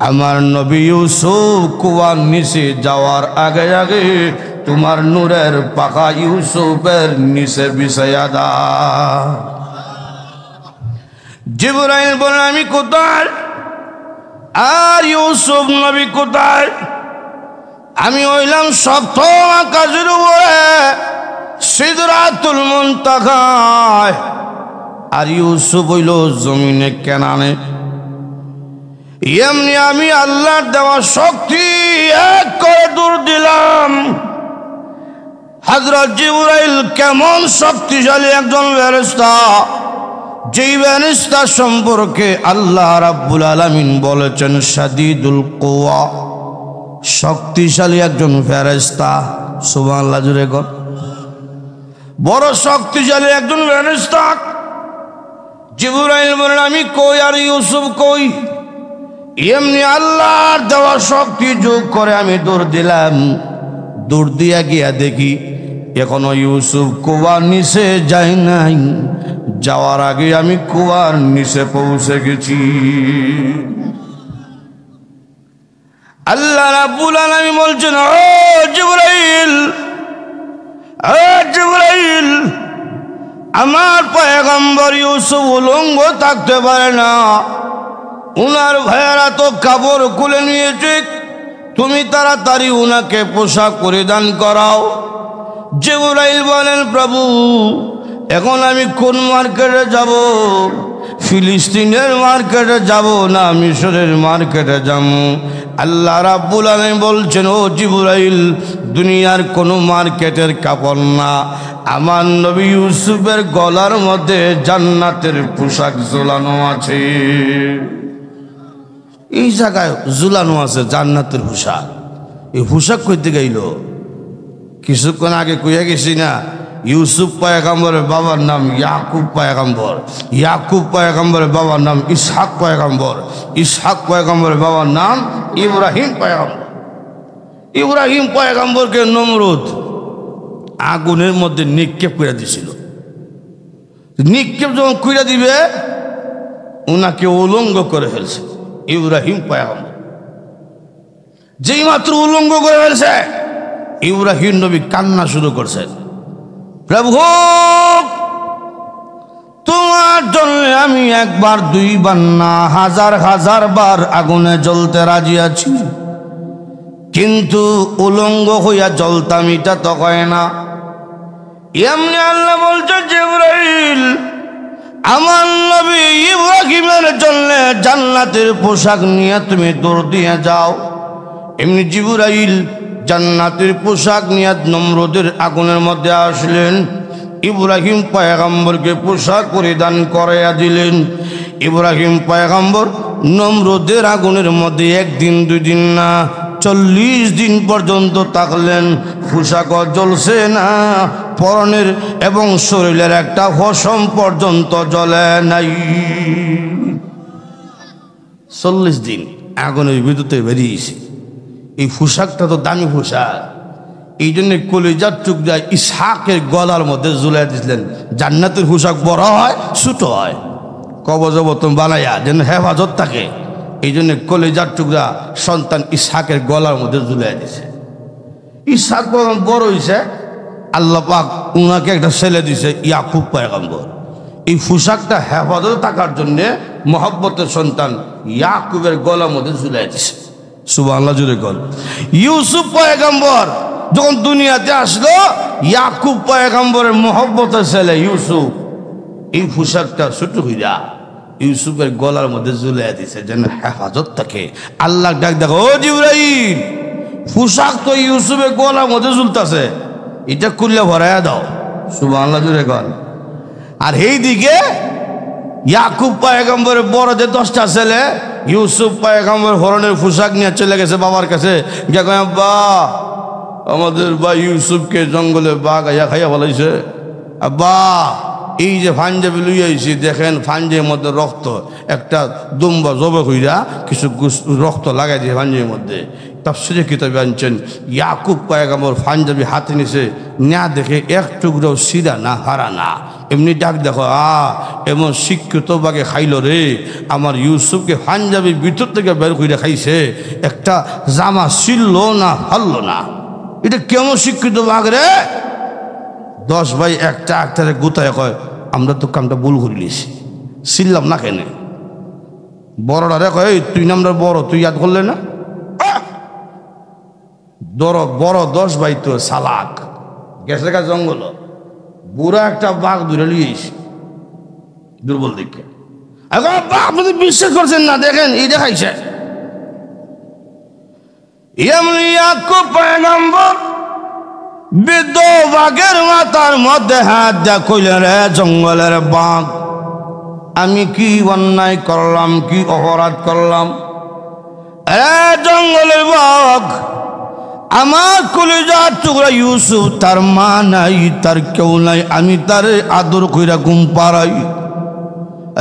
আমার নবী ইউসুফ কুয়ার নিচে যাওয়ার আগে আগে তোমার নূরের পাখা ইউসুফের নিচে বিছাইয়া দাও। জিবরাইল বলেন আমি কোথায়? আর ইউসুফ নবী কোথায়? আমি হইলাম সপ্তম আকাশের উপরে সিদরাতুল মুনতাহায়, আর ইউসুফ হইল জমিনে কেনানে। এমনি আমি আল্লাহর দেওয়া শক্তি এক করে দূর দিলাম। হযরত জিবরাইল কেমন শক্তিশালী একজন ফেরেশতা, যেই ফেরেশতা সম্পর্কে আল্লাহ রাব্বুল আলামিন বলেছেন শাদীদুল কুওয়া, শক্তিশালী একজন ফেরেশতা। সুবহানাল্লাহ জুড়ে কর, বড় শক্তিশালী একজন ফেরেশতা। জিবরাইল বলেন আমি কই আর ইউসুফ কই? এমনি আল্লাহর দেওয়া শক্তি যোগ করে আমি দৌড় দিলাম। দৌড় দিয়া গিয়া দেখি এখনো ইউসুফ কুয়ার নিচে যাই নাই। যাওয়ার আগে আমি কুয়ার নিচে পৌঁছে গেছি। আল্লাহ রাব্বুল আলামিন বলছেন ও জিবরাইল, ও জিবরাইল, আমার পয়গম্বর ইউসুফ উলঙ্গ থাকতে পারে না। উনার ভাইয়েরা তো কাপড় খুলে নিয়েছে, তুমি তাড়াতাড়ি উনাকে পোশাক পরিধান করাও। জিবরাইল বলেন প্রভু, এখন আমি কোন মার্কেটে যাব? ফিলিস্তিনের মার্কেটে যাব না মিশরের মার্কেটে যাব? আল্লাহ রাব্বুল আলামিন বলছেন ও জিবরাইল, দুনিয়ার কোনো মার্কেটের কাপড় না, আমার নবী ইউসুফের গলার মধ্যে জান্নাতের পোশাক ঝোলানো আছে। এই জায়গায় ঝুলানো আছে জান্নাতের পোশাক। এই পোশাক কইতে গেল কিছুক্ষণ আগে কইয়া গেছি না, ইউসুফ পয়গম্বরের বাবার নাম ইয়াকুব পয়গম্বর, ইয়াকুব পয়গম্বরের বাবার নাম ইসহাক পয়গম্বর, ইসহাক পয়গম্বরের বাবার নাম ইব্রাহিম পয়গম্বর। ইব্রাহিম পয়গম্বরকে নমরুদ আগুনের মধ্যে নিক্ষেপ করে দিয়েছিল। নিক্ষেপ যখন কইরা দিবে উনাকে উলঙ্গ করে ফেলছে। ইব্রাহিম পয়গম্বর যেই মাত্র উলঙ্গ করে ফেলছে, ইব্রাহিম নবী কান্না শুরু করছেন, প্রভু তোমার জন্য আমি একবার দুইবার না হাজার হাজার বার আগুনে জ্বলতে রাজি আছি, কিন্তু উলঙ্গ হইয়া জ্বলতাম এটা তো হয় না। এমনি আল্লাহ বলছে জিবরাইল, আমার নবী ইব্রাহিমের জন্য জান্নাতের পোশাক নিয়ে তুমি দৌড় দিয়ে যাও। এমনি জিবরাইল জান্নাতের পোশাক নিয়ে নমরুদের আগুনের মধ্যে আসলেন। ইব্রাহিম পয়গম্বরকে পোশাক পরিধান করাইয়া দিলেন। ইব্রাহিম পয়গম্বর নমরুদের আগুনের মধ্যে একদিন দুই দিন না 40 দিন পর্যন্ত থাকলেন। পোশাক জ্বলছে না, পরনের এবং শরীরের একটা পশম পর্যন্ত জ্বলে নাই। 40 দিন আগুনের বিদ্যুতে বেরিয়েছে। এই পোশাকটা তো দামি পোশাক, এই জন্য কলিজার টুকরা ইসহাকের গলার মধ্যে ঝুলাই দিয়েছিলেন। জান্নাতের পোশাক বড় হয় ছোট হয়, কবজবতন বানাইয়া যেন হেফাজত থাকে, এই জন্য কলিজার টুকরা সন্তান ইসহাকের গলার মধ্যে ঝুলাই দিয়েছে। ইসহাক বড় হয়েছে, আল্লাহ পাক উনাকে একটা ছেলে দিছে ইয়াকুব পয়গম্বর। এই পোশাকটা হেফাজত থাকার জন্য মহব্বতের সন্তান ইয়াকুবের গলার মধ্যে ঝুলাই দিছে। সুবহানাল্লাহ জুড়ে কর। ইউসুফ পয়গম্বর যখন দুনিয়াতে আসলো, ইয়াকুব পয়গম্বরের মহব্বতের ছেলে ইউসুফ এই পোশাকটা ছোট হইয়া ইউসুফের গলার মধ্যে ঝুলাই দিছে যেন হেফাজত থাকে। আল্লাহ ডাক দেখো ও জিবরাইল, পোশাক তো ইউসুফের গলার মধ্যে ঝুলতেছে, এটা খুললে ভরাইয়া দাও। সুবহানাল্লাহ জুড়ে কর। আর এই দিকে ইয়াকুব পয়গম্বরের বড় যে 10টা ছেলে, ইউসুফ পয়গম্বর হরণের পোশাক নিয়ে চলে গেছে বাবার কাছে। আব্বা, আমাদের ভাই ইউসুফকে জঙ্গলে বাঘ আইয়া খাইয়া বলাইছে। আব্বা, এই যে পাঞ্জাবি লইয়াইছি দেখেন পাঞ্জাবির মধ্যে রক্ত, একটা দুম্বা জবে হইরা কিছু রক্ত লাগাই দিয়ে পাঞ্জাবির মধ্যে। তাফসীরে কিতাবে আনছেন ইয়াকুব পয়গম্বর পাঞ্জাবি হাতে নিছে, না দেখে এক টুকরো সিরা না হারা না, এমনি ডাক দেখো এমন শিক্ষিত বাগে খাইল রে, আমার ইউসুফকে পাঞ্জাবির ভিতর থেকে বের করে খাইছে, একটা জামা ছিললো না হারলো না। এটা কেমন শিক্ষিত বাঘ রে? 10 ভাই একটা একটারে গুতায় কয় আমরা তো কামটা ভুল করে লিছি, ছিললাম না কেন? বড়রা রে কয় তুই নামটা বড়, তুই ইয়াদ করলে না? বড় 10 ভাই তো সালাক গেছে গা জঙ্গল, বুড়া একটা বাঘ ধরে লিয়েছি দুর্বল দেখে। আপনি বিশ্বাস করছেন না? দেখেন এই দেখাইছে ইয়াকুব পয়গম্বর বৃদ্ধ বাঘের মাথার মধ্যে হাত দেয়া কইলেন, রে জঙ্গলের বাঘ, আমি কি অন্যায় করলাম, কি অপরাধ করলাম? রে জঙ্গলের বাঘ, আমার কলিজার টুকরা ইউসুফ, তার মা নাই, তার কেউ নাই, আমি তার আদর কইরা ঘুম পাড়াই।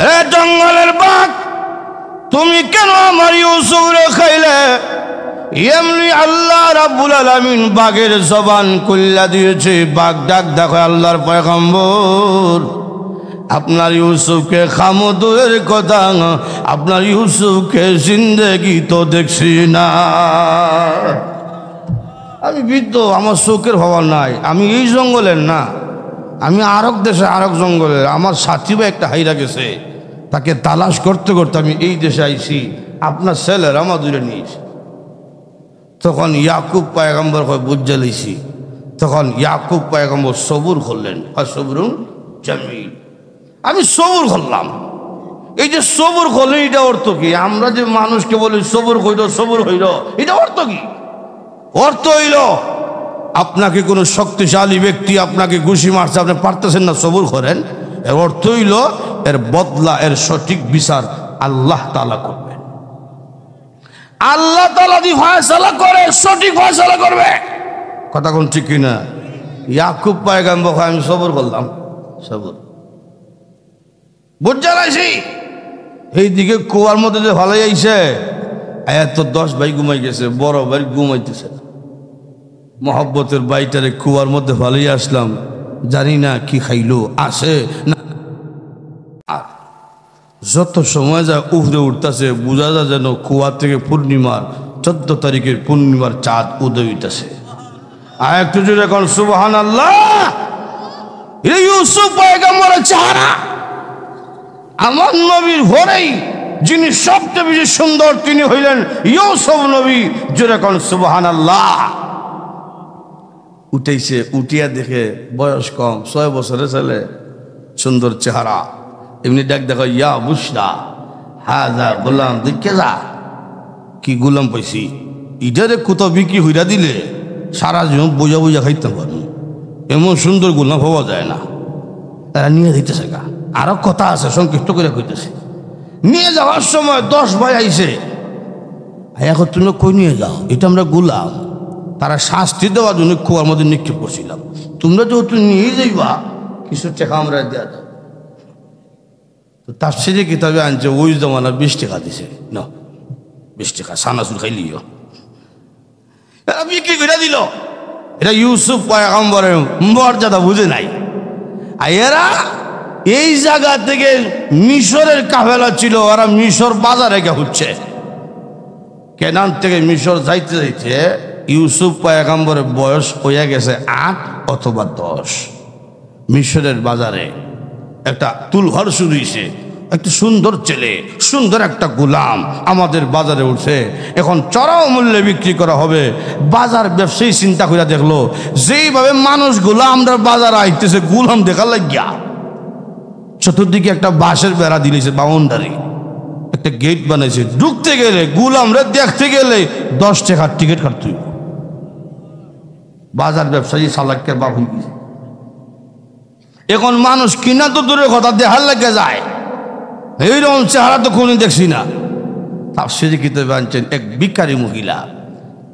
রে জঙ্গলের বাঘ, তুমি কেন আমার ইউসুফ রে খাইলে? এমনি আল্লাহ রাব্বুল আলামিন বাঘের জবান খুলে দিয়েছে। বাঘ ডাক দেখো আল্লাহর পয়গম্বর, আপনার ইউসুফকে খামদুরের কথা, আপনার ইউসুফকে জিন্দেগি তো দেখছি না। আমি বৃদ্ধ, আমার চোখের খবর নাই, আমি এই জঙ্গলের না, আমি আরেক দেশে আরেক জঙ্গলের। আমার সাথী ভাই একটা হাইরা গেছে, তাকে তালাশ করতে করতে আমি এই দেশে আইছি, আপনার ছেলের আমার দূরে নিয়েছি। তখন ইয়াকুব পয়গম্বর বুঝে লইছি। তখন ইয়াকুব পয়গম্বর সবুর করলেন, সবরুন জামিল, আমি সবুর করলাম। এই যে সবুর করলেন, এটা অর্থ কি? আমরা যে মানুষকে বলি সবুর হইল, সবুর হইল, এটা অর্থ কি? অর্থ হইল আপনাকে কোনো শক্তিশালী ব্যক্তি আপনাকে ঘুষি মারছে, আপনি পারতেছেন না, সবুর করেন। এর অর্থ হইল এর বদলা, এর সঠিক বিচার আল্লাহ তাআলা করবেন। আল্লাহ তাআলা দি ফয়সালা করে, সঠিক ফয়সালা করবে। কথা কোন ঠিক কিনা? ইয়াকুব পয়গম্বর আমি সবর করলাম, সবর বুঝা লাইছি। এইদিকে কুয়ার মধ্যে যে ভালো আইছে, এত 10 ভাই ঘুমাই গেছে, বড় ভাই ঘুমাইতেছে। মহব্বতের বাইটারে কুয়ার মধ্যে ভালোই আসলাম, জানি না কি খাইলো, আসে না। যত সময় যায় উঠে উঠতেছে, বোঝা যায় যেন কুয়া থেকে পূর্ণিমার 14 তারিখের পূর্ণিমার চাঁদ উদয় হইতেছে। আর একটু জোরে এখন সুবহানাল্লাহ। ইউসুফ পয়গম্বরের চেহারা, আমার নবীর ঘরেই যিনি সবচেয়ে বেশি সুন্দর তিনি হইলেন ইউসুফ নবী। জোরে এখন সুবহানাল্লাহ। উঠেছে, উঠিয়া দেখে বয়স কম, 6 বছরের ছেলে, সুন্দর চেহারা। এমনি ডাক দেখো, ইয়া বুশরা হাজা গোলাম, দেখে যা কি গোলাম পাইছি, ইটারে কোথাও বিক্রি হইরা দিলে সারা জীবন বোঝা বোঝা খাইতে পারবো, এমন সুন্দর গোলাম পাওয়া যায় না। তারা নিয়ে দিতেছে গা। আরো কথা আছে, সংক্ষিপ্ত করে কইতেছে। নিয়ে যাওয়ার সময় 10 ভাই আইছে, এখন তুমি কই নিয়ে যাও, এটা আমরা গোলাম, তারা শাস্তি দেওয়ার জন্য কুয়ার মধ্যে নিক্ষেপ করছিলাম, তোমরা যেহেতু নিয়ে যাইবা কিছু টাকা আমরা দেওয়া দাও। তো তাফসীরে কিতাবে আনছে ওই জমানা 20 টাকা দিছে, না 20 টাকা সানাসুর খাইলিও, এরা বিক্রি করে দিল। এটা ইউসুফ পয়গম্বরের মর্যাদা বুঝে নাই। আর এরা এই জায়গা থেকে মিশরের কাফেলা ছিল, ওরা মিশর বাজারে গিয়ে হচ্ছে, কেনান থেকে মিশর যাইতে যাইতে ইউসুফ পয়গম্বরের বয়স হয়ে গেছে 8 অথবা 10। মিশরের বাজারে একটা তুলহর শুরু হয়েছে, একটা সুন্দর ছেলে, সুন্দর একটা গোলাম আমাদের বাজারে উঠছে, এখন চড়াও মূল্যে বিক্রি করা হবে। বাজার ব্যবসায়ী চিন্তা করে দেখলো, যেইভাবে মানুষগুলো আমরা বাজারে আইতেছে গোলাম দেখার লাগিয়া, চতুর্দিকে একটা বাঁশের বেড়া দিয়েছে, বাউন্ডারি, একটা গেট বানাইছে। ঢুকতে গেলে গোলামরা দেখতে গেলে 10 টাকার টিকিট কাটতে। বাজার ব্যবসায়ী সালাকের বাবু। এখন মানুষ কিনা তো দূরের কথা, দেখার লাগে যায়, এইরকম চেহারা তো কোনদিন দেখছি না। তাফসীরে কিতাবে আনছেন এক ভিখারি মহিলা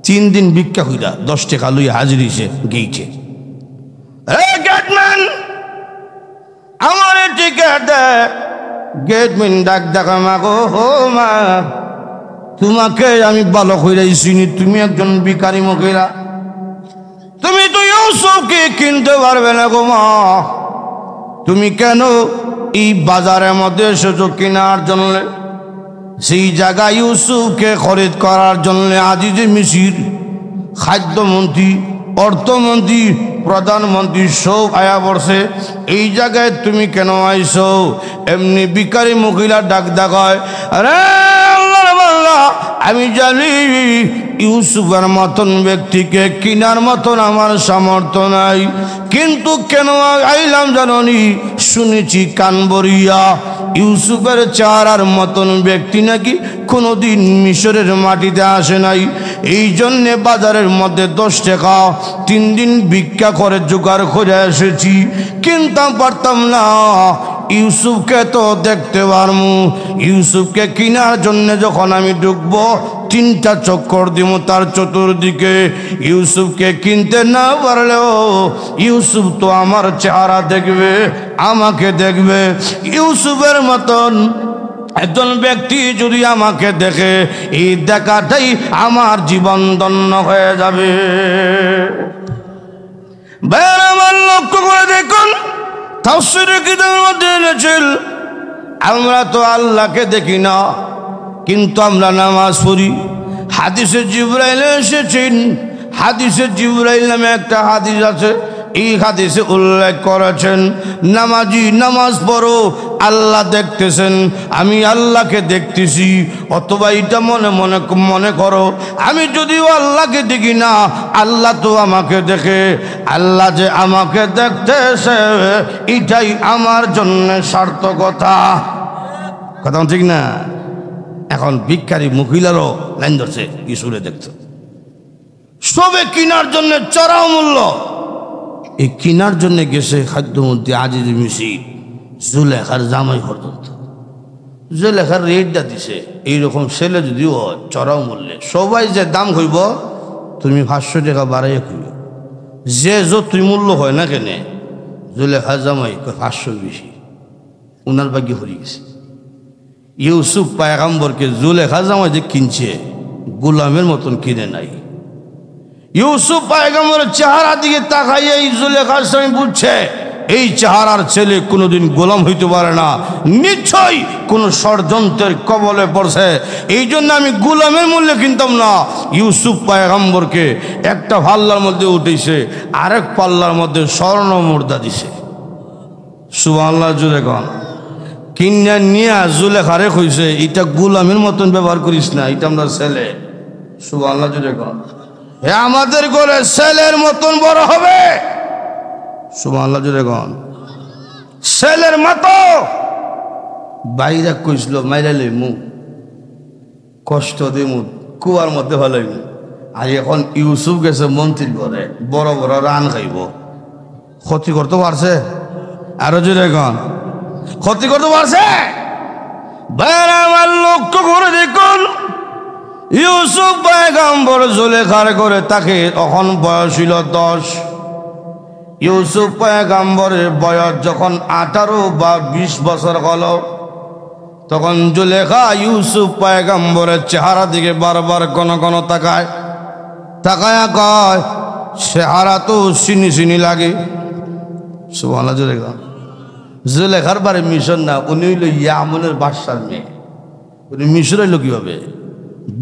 3 দিন ভিক্ষা কইরা 10 টাকা লই হাজির হইছে গেইছে। গেটম্যান, আমার গেট দেয়। গেট মিন ডাক দেখা মা গো, হো মা তোমাকে আমি ভালো করে চিনি, তুমি একজন ভিখারি মহিলা, তুমি তো ইউসুফকে কিনতে পারবে না গো মা, তুমি কেন এই বাজারের মধ্যে এসেছো কেনার জন্য? সেই জায়গায় ইউসুফকে খরিদ করার জন্য আজিজে মিসির, খাদ্যমন্ত্রী, অর্থমন্ত্রী, প্রধানমন্ত্রী সব আয়া পড়ছে। এই জায়গায় তুমি কেন আইছো? এমনি ভিখারি মহিলা ডাক দেখায়, আরে আল্লাহর বান্দা, আমি জানি ইউসুফের মতন ব্যক্তিকে কিনার মতন আমার সামর্থ্য নাই, কিন্তু কেন আইলাম জানি? শুনেছি কানবরিয়া ইউসুফের চেহারার মতন ব্যক্তি নাকি কোনোদিন মিশরের মাটিতে আসে নাই, এই জন্যে বাজারের মধ্যে 10 টাকা 3 দিন ভিক্ষা করে জোগাড় করে এসেছি, কিনতাম পারতাম না। ইউসুফকে তো দেখতে পারবো, ইউসুফকে কেনার জন্য যখন আমি ঢুকবো 3টা চক্কর দিব তার চতুর্দিকে, ইউসুফকে কিনতে না পারলেও ইউসুফ তো আমার চেহারা দেখবে, আমাকে দেখবে। ইউসুফের মতন একজন ব্যক্তি যদি আমাকে দেখে, এই দেখাটাই আমার জীবন ধন্য হয়ে যাবে। ভাইরা আমার লক্ষ্য করে দেখুন, তাফসীরে কিতাবের মধ্যে এনেছেন, আমরা তো আল্লাহকে দেখি না, কিন্তু আমরা নামাজ পড়ি। হাদিসে জিবরাইল এসেছেন, হাদিসে জিবরাইল নামে একটা হাদিস আছে, এই হাদিসে উল্লেখ করেছেন নামাজি নামাজ পড়ো, আল্লাহ দেখতেছেন, আমি আল্লাহকে দেখতেছি। অথবা এটা মনে করো, আমি যদিও আল্লাহকে দেখি না, আল্লাহ তো আমাকে দেখে, আল্লাহ যে আমাকে দেখতেছে এটাই আমার জন্য সার্থকতা। কথা ঠিক না? এখন ভিখারি মহিলারও লাইন ধরছে, কি সুরে দেখছো, সবে কিনার জন্য চড়াও মূল্য। এই কিনার জন্য গেছে খাদ্যমন্ত্রী আজিজ মিসির, জুলেখার জামাই পর্যন্ত। জুলেখার রেটটা দিছে এইরকম ছেলে যদিও চড়াও মূল্যে, সবাই যে দাম হইব তুমি 500 টাকা বাড়াইয়া খুঁজব, যে যতই মূল্য হয় না কেনে জুলেখার জামাই 500 বেশি, উনার ভাগ্যে হয়ে গেছে। ইউসুফ পয়গম্বরকে জুলেখা জামাই যে কিনছে গোলামের মতন কিনে নাই। ইউসুফ পয়গম্বরের চেহারা দিকে তাকাইয়ে এই জুলেখার স্বামী বুঝছে এই চেহারার ছেলে কোনোদিন গোলাম হইতে পারে না, নিশ্চয়ই কোন ষড়যন্ত্রের কবলে পড়ছে, এই জন্য আমি গোলামের মূল্যে কিনতাম না। ইউসুফ পয়গম্বরকে একটা পাল্লার মধ্যে উঠেছে, আরেক পাল্লার মধ্যে স্বর্ণ মুদ্রা দিছে। সুবহানাল্লাহ জুড়ে কন। কিনা নিয়ে জুলেখারে কইছে এটা গোলামের মতন ব্যবহার করিস না, এটা আমরা ছেলে। সুবহানাল্লাহ জুড়ে কন। হে আমাদের ঘরে ছেলের মতন বড় হবে। সুবহানাল্লাহ জুড়ে কন। ছেলের মতো বাইরে কইছিল মাইরা লইমু, কষ্ট দিমু, কুয়ার মধ্যে ফেলাইমু। আর এখন ইউসুফ গেছে মন্ত্রীর ঘরে, বড় বড় রান খাইব। ক্ষতি করতে পারছে? আরো জুড়ে কন, ক্ষতি করতে পারছে? বাইরে আমার লক্ষ্য করে দেখুন, ইউসুফ পয়গম্বর জুলেখার করে তাকে তখন বয়স ছিল 10। ইউসুফ পয়গম্বরের বয়স যখন 18 বা 20 বছর হল, তখন জুলেখা ইউসুফ পয়গম্বরের চেহারা দিকে বারবার কোন কোন তাকায়, তাকায়া কয় চেহারা তো চিনি চিনি লাগে। সুবহানাল্লাহ জুলেখা। জুলেখার বারে মিশর না, উনি হইল ইয়ামনের বাদশার মেয়ে। উনি মিশর হইল কিভাবে?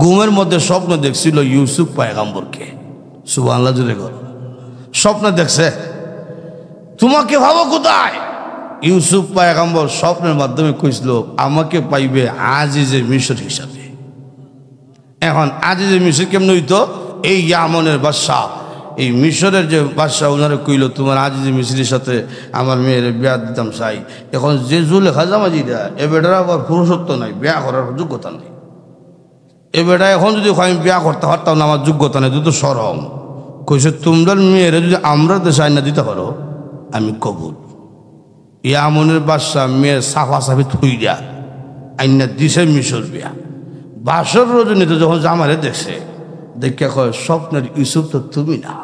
ঘুমের মধ্যে স্বপ্ন দেখছিল ইউসুফ পয়গম্বরকে। সুবহানাল্লাহ জুলেখা। স্বপ্ন দেখছে, তোমাকে ভাবো কোথায়? ইউসুফ পয়গম্বর স্বপ্নের মাধ্যমে কইছিল আমাকে পাইবে আজিজে মিশর হিসাবে। এখন আজিজে মিশর কেমন হইতো? এই ইয়ামনের বাদশা, এই মিশরের যে বাদশা, ওনারা কইল তোমার আজিজে মিশরের সাথে আমার মেয়ের বিয়া দিতাম চাই। এখন যে জুলেখা জামাজিটা, এ বেটার আবার পুরুষত্ব নাই, বিয়া করার যোগ্যতা নেই। এ বেটা এখন যদি আমি বিয়া করতে পারতাম না, আমার যোগ্যতা নেই, তুই তো সরম। কইছে তোমরা মেয়েরা যদি আমরা দেশে আইনা দিতে পারো আমি কবুল। ইয়ামনের বাদশা মেয়ের সাফা সাফি থুইয়া আইনা দিছে মিশর বিয়া। বাসর রজনীতে যখন জামারে দেখছে, দেখে কয় স্বপ্নের ইউসুফ তো তুমি না,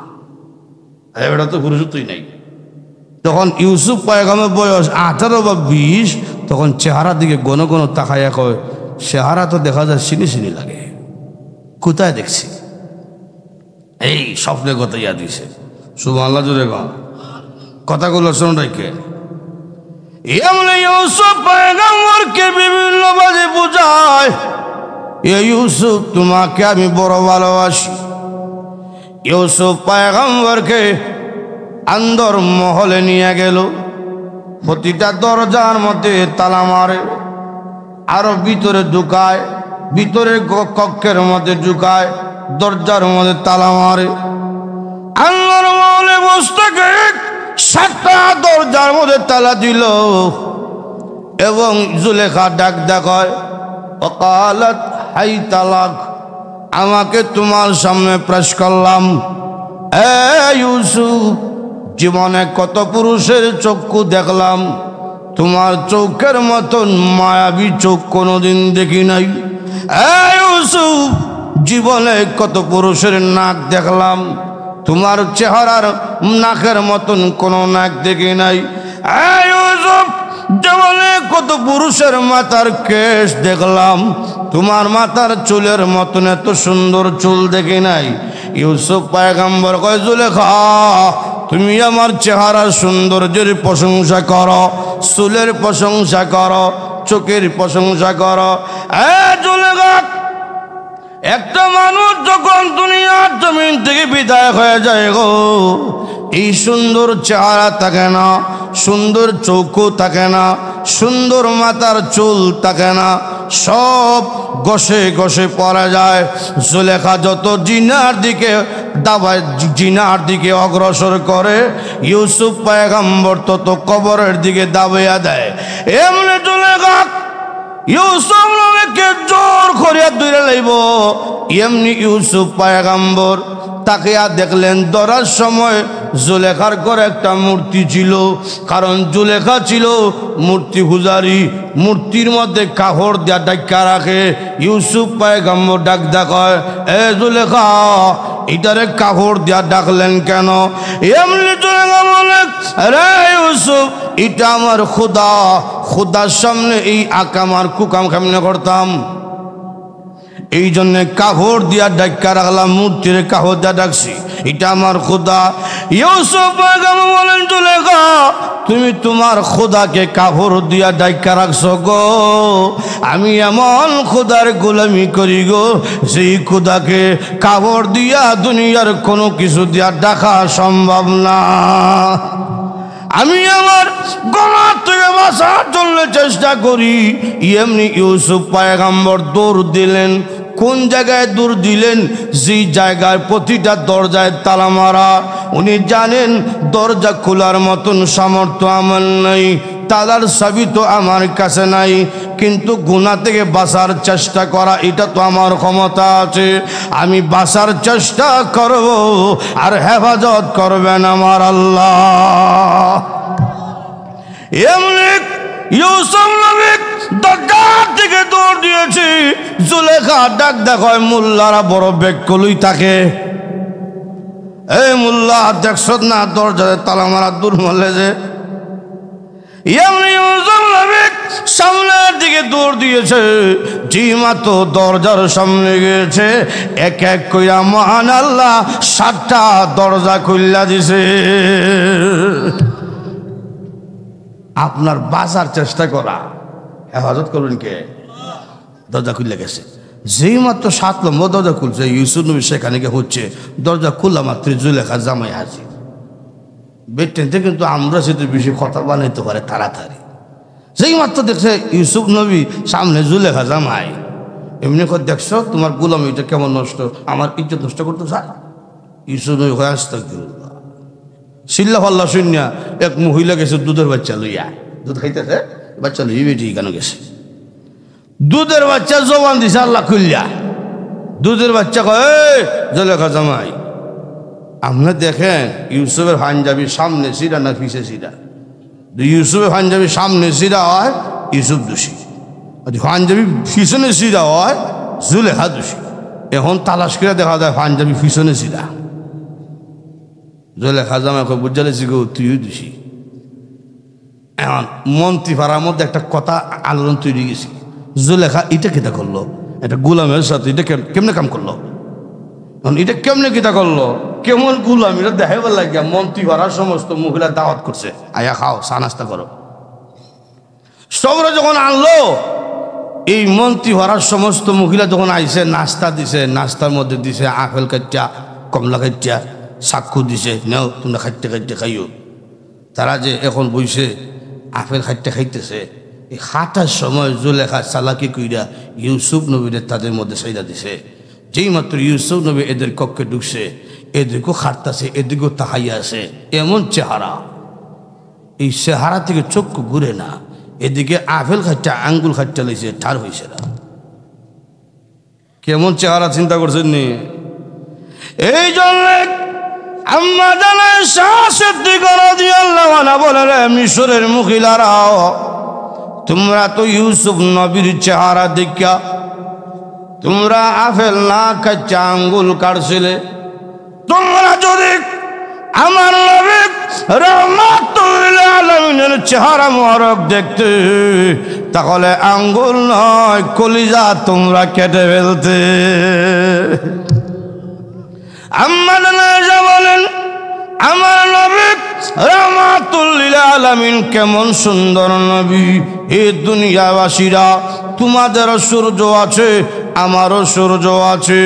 এবার তো পুরুষত্বই নাই। যখন ইউসুফ পয়গম্বর বয়স 18 বা 20, তখন চেহারা দিকে ঘন ঘন তাকাইয়া কয়, চেহারা তো দেখা যায় চিনি চিনি লাগে, কোথায় দেখছি? এই স্বপ্নে কথা ইয়া দিছে। সুবহানাল্লাহ জোরে কন, কথাগুলো শোন রেখে। এমনি ইউসুফ পয়গম্বরকে বিভিন্ন ভাবে বুঝায়, এ ইউসুফ তোমাকে আমি বড় ভালোবাসি। ইউসুফ পয়গম্বরকে আন্দর মহলে নিয়ে গেল, প্রতিটা দরজার মধ্যে তালা মারে, আরো ভিতরে ঢুকায়, ভিতরে কক্ষের মধ্যে ঢুকায়, দরজার মধ্যে তালা মারে। আন্দর মহলে বসতে গিয়ে 7টা দরজার মধ্যে তালা দিল এবং জুলেখা ডাক দেখায়, ওকালাত হাই তালাক, আমাকে তোমার সামনে পেশ করলাম। এ ইউসুফ, জীবনে কত পুরুষের চক্ষু দেখলাম, তোমার চোখের মতন মায়াবী চোখ কোনোদিন দেখি নাই। এ ইউসুফ, জীবনে কত পুরুষের নাক দেখলাম, তোমার চেহারার নাকের মতন কোনো নাক দেখি নাই। এ ইউসুফ, জীবনে কত পুরুষের মাথার কেশ দেখলাম, তোমার মাথার চুলের মতন এত সুন্দর চুল দেখি নাই। ইউসুফ পয়গম্বর কয়, জুলেখা, তুমি আমার চেহারার সৌন্দর্যের প্রশংসা করো, চুলের প্রশংসা করো, চোখের প্রশংসা করো। জুলেখা, একটা মানুষ যখন দুনিয়ার জমিন থেকে বিদায় হয়ে যায় গো, এই সুন্দর চেহারা থাকে না, সুন্দর চোখও থাকে না, সুন্দর মাথার চুল থাকে না, সব গসে গসে পড়া যায়। জুলেখা যত জিনার দিকে দাবায়, জিনার দিকে অগ্রসর করে, ইউসুফ পয়গম্বর তত কবরের দিকে দাবাইয়া দেয়। এমনি জুলেখা ইউসুফ নবীকে জোর করিয়া দূরে লাইব, এমনি ইউসুফ পয়গম্বর তাকিয়া দেখলেন ধরার সময় জুলেখার ঘরে একটা মূর্তি ছিল, কারণ জুলেখা ছিল মূর্তি পূজারী, মূর্তির মধ্যে কাপড় দিয়া ডাক্কা রাখে। ইউসুফ পয়গম্বর ডাক দেখায়, এ জুলেখা, এটারে কাপড় দিয়া ডাকলেন কেন? এমনি জুলেখা বলে, রে ইউসুফ, এটা আমার খুদা, খুদার সামনে এই আকাম আর কুকাম কেমনে করতাম, এই জন্য কাপড় দিয়া ডাক্কা রাখলাম, মূর্তির কাপড় দিয়া ডাকছি, এটা আমার খুদা। ইউসুফ পয়গম্বর বলেন, জুলেখা, তুমি তোমার খুদাকে কাপড় দিয়া ডাক্কা রাখছো গো, আমি এমন খুদার গোলামি করি গো, সেই খুদাকে কাপড় দিয়া দুনিয়ার কোনো কিছু দিয়া ডাকা সম্ভব না। আমি আমার গলার থেকে বাঁচার জন্য চেষ্টা করি। এমনি ইউসুফ পয়গম্বর দৌড় দিলেন। কোন জায়গায় দৌড় দিলেন? যে জায়গায় প্রতিটা দরজায় তালা মারা। উনি জানেন দরজা খোলার মতন সামর্থ্য আমার নাই, তালার চাবি তো আমার কাছে নাই, কিন্তু গুনাহ থেকে বাঁচার চেষ্টা করা এটা তো আমার ক্ষমতা আছে। আমি বাঁচার চেষ্টা করব, আর হেফাজত করবেন আমার আল্লাহ। এমনি ইউসুফ নবী দরজার দিকে দৌড় দিয়েছি। জুলেখা ডাক দেখায়, মোল্লারা বড় বেকলই থাকে, এই মোল্লা দেখছ না দরজায় তালা মারা দূর মরলে যে। এমনি ইউসুফ নবী সামনের দিকে দৌড় দিয়েছে। জিমা তো দরজার সামনে গিয়েছে, এক এক কইরা মহান আল্লাহ 7টা দরজা খুললা দিছে। আপনার বাঁচার চেষ্টা করা, হেফাজত করবেন কে? দরজা খুলে গেছে। যেই মাত্র 7 নম্বর দরজা খুলছে, ইউসুফ নবী সেখানে গিয়ে হচ্ছে, দরজা খোলা মাত্র জুলেখা জামাই হাজির। বেটেনতে কিন্তু আমরা সেটা বেশি কথা বানাইতে পারে তাড়াতাড়ি। যেই মাত্র দেখছে ইউসুফ নবী সামনে জুলেখা জামাই, এমনি করে দেখছো তোমার গোলামিটা কেমন নষ্ট, আমার ইজ্জত নষ্ট করতে চায়। ইউসুফ নবী হয়ে আসতে চিল্লা ফাল্লা শূন্য এক মহিলা গেছে দুধের বাচ্চা লইয়া, দুধ খাইতেছে, বাচ্চা লই বেটি কেন গেছে, দুধের বাচ্চা জবান দিছে আল্লাহ খুললা। দুধের বাচ্চা কয়, জুলেখা জামাই, আপনি দেখেন ইউসুফের পাঞ্জাবির সামনে সিরা না পিছে সিরা? ইউসুফের পাঞ্জাবির সামনে সিরা হয় ইউসুফ দোষী, পাঞ্জাবি পিছনে সিরা হয় জুলেখা দোষী। এখন তালাশ করে দেখা যায় পাঞ্জাবি পিছনে সিরা। জুলেখা জামাই বুঝালেছি গো তুইও দোষী। এখন মন্ত্রী পাড়ার মধ্যে একটা কথা আলোড়ন তৈরি গেছে, জুলেখা এটা কিতা করলো, এটা গোলামের সাথে এটা কেমনে কাম করলো, এখন এটা কেমনে কিতা করলো, কেমন গুলাম এটা দেখাইবার লাগিয়া মন্ত্রী পাড়ার সমস্ত মহিলা দাওয়াত করছে, আয়া খাও চা নাস্তা করো। সবরা যখন আনলো, এই মন্ত্রী পাড়ার সমস্ত মহিলা যখন আইসে নাস্তা দিছে, নাস্তার মধ্যে দিছে আপেল কাটিয়া কমলা কাটিয়া চাক্ষু দিছে, নেও তোমরা খাইতে খাইতে খাইও। তারা যে এখন বইছে আপেল খাইতে খাইতেছে, এই খাটার সময় জুলেখা চালাকি কইরা ইউসুফ নবীরে তাদের মধ্যে সাইডা দিছে। যেই মাত্র ইউসুফ নবী এদের কক্ষে ঢুকছে, এদিকেও খাটতাছে এদিকেও তাকাইয়া আছে, এমন চেহারা, এই চেহারা থেকে চক্ষু ঘুরে না, এদিকে আপেল খাইটা আঙ্গুল খাইটা লাইছে, ঠার হয়েছে না। কেমন চেহারা চিন্তা করছেন নি? এই জন্য আম্মা জানায় শাসিদ্দিক রাদিয়াল্লাহু আনহা বলে, রে মিশরের মহিলারাও, তোমরা তো ইউসুফ নবীর চেহারা দেখা তোমরা আপেল না খাইটা আঙ্গুল কাটছিলে, তোমরা যদি আমার নবী রাহমাতুল লিল আলামিনের চেহারা মোবারক দেখতে, তাহলে আঙ্গুল নয় কলিজা তোমরা কেটে ফেলতে। আম্মা জানা বলেন, আমার নবী রাহমাতুল লিল আলামিন কেমন সুন্দর নবী। এই দুনিয়াবাসীরা, তোমাদের সূর্য আছে, আমারও সূর্য আছে।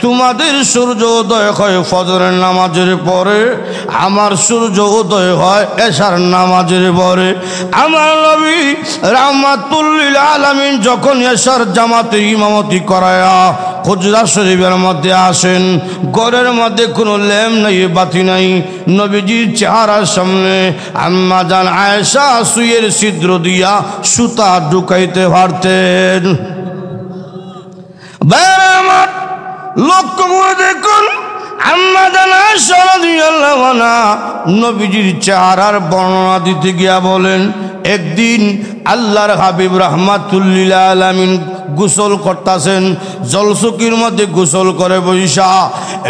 তোমাদের সূর্য উদয় হয় ফজরের নামাজের পরে, আমার সূর্য উদয় হয় এশার নামাজের পরে। আমার নবী রাহমাতুল লিল আলামিন যখন এশার জামাতে ইমামতি করায়া হুজরা শরীফের মধ্যে আসেন, ঘরের মধ্যে কোনো ল্যাম্প নাই, বাতি নাই, নবীজির চেহারার সামনে আম্মা জান আয়েশা সুইয়ের ছিদ্র দিয়া সুতা ঢুকাইতে পারতেন। লক্ষ্য করে দেখুন, আম্মা জান আয়েশা রাদিয়াল্লাহু আনহা নবীজির চেহারার বর্ণনা দিতে গিয়া বলেন, একদিন আল্লাহর হাবিব রাহমাতুল লিল আলামিন গোসল করতেছেন, জলসুকির মধ্যে গোসল করে বৈশা।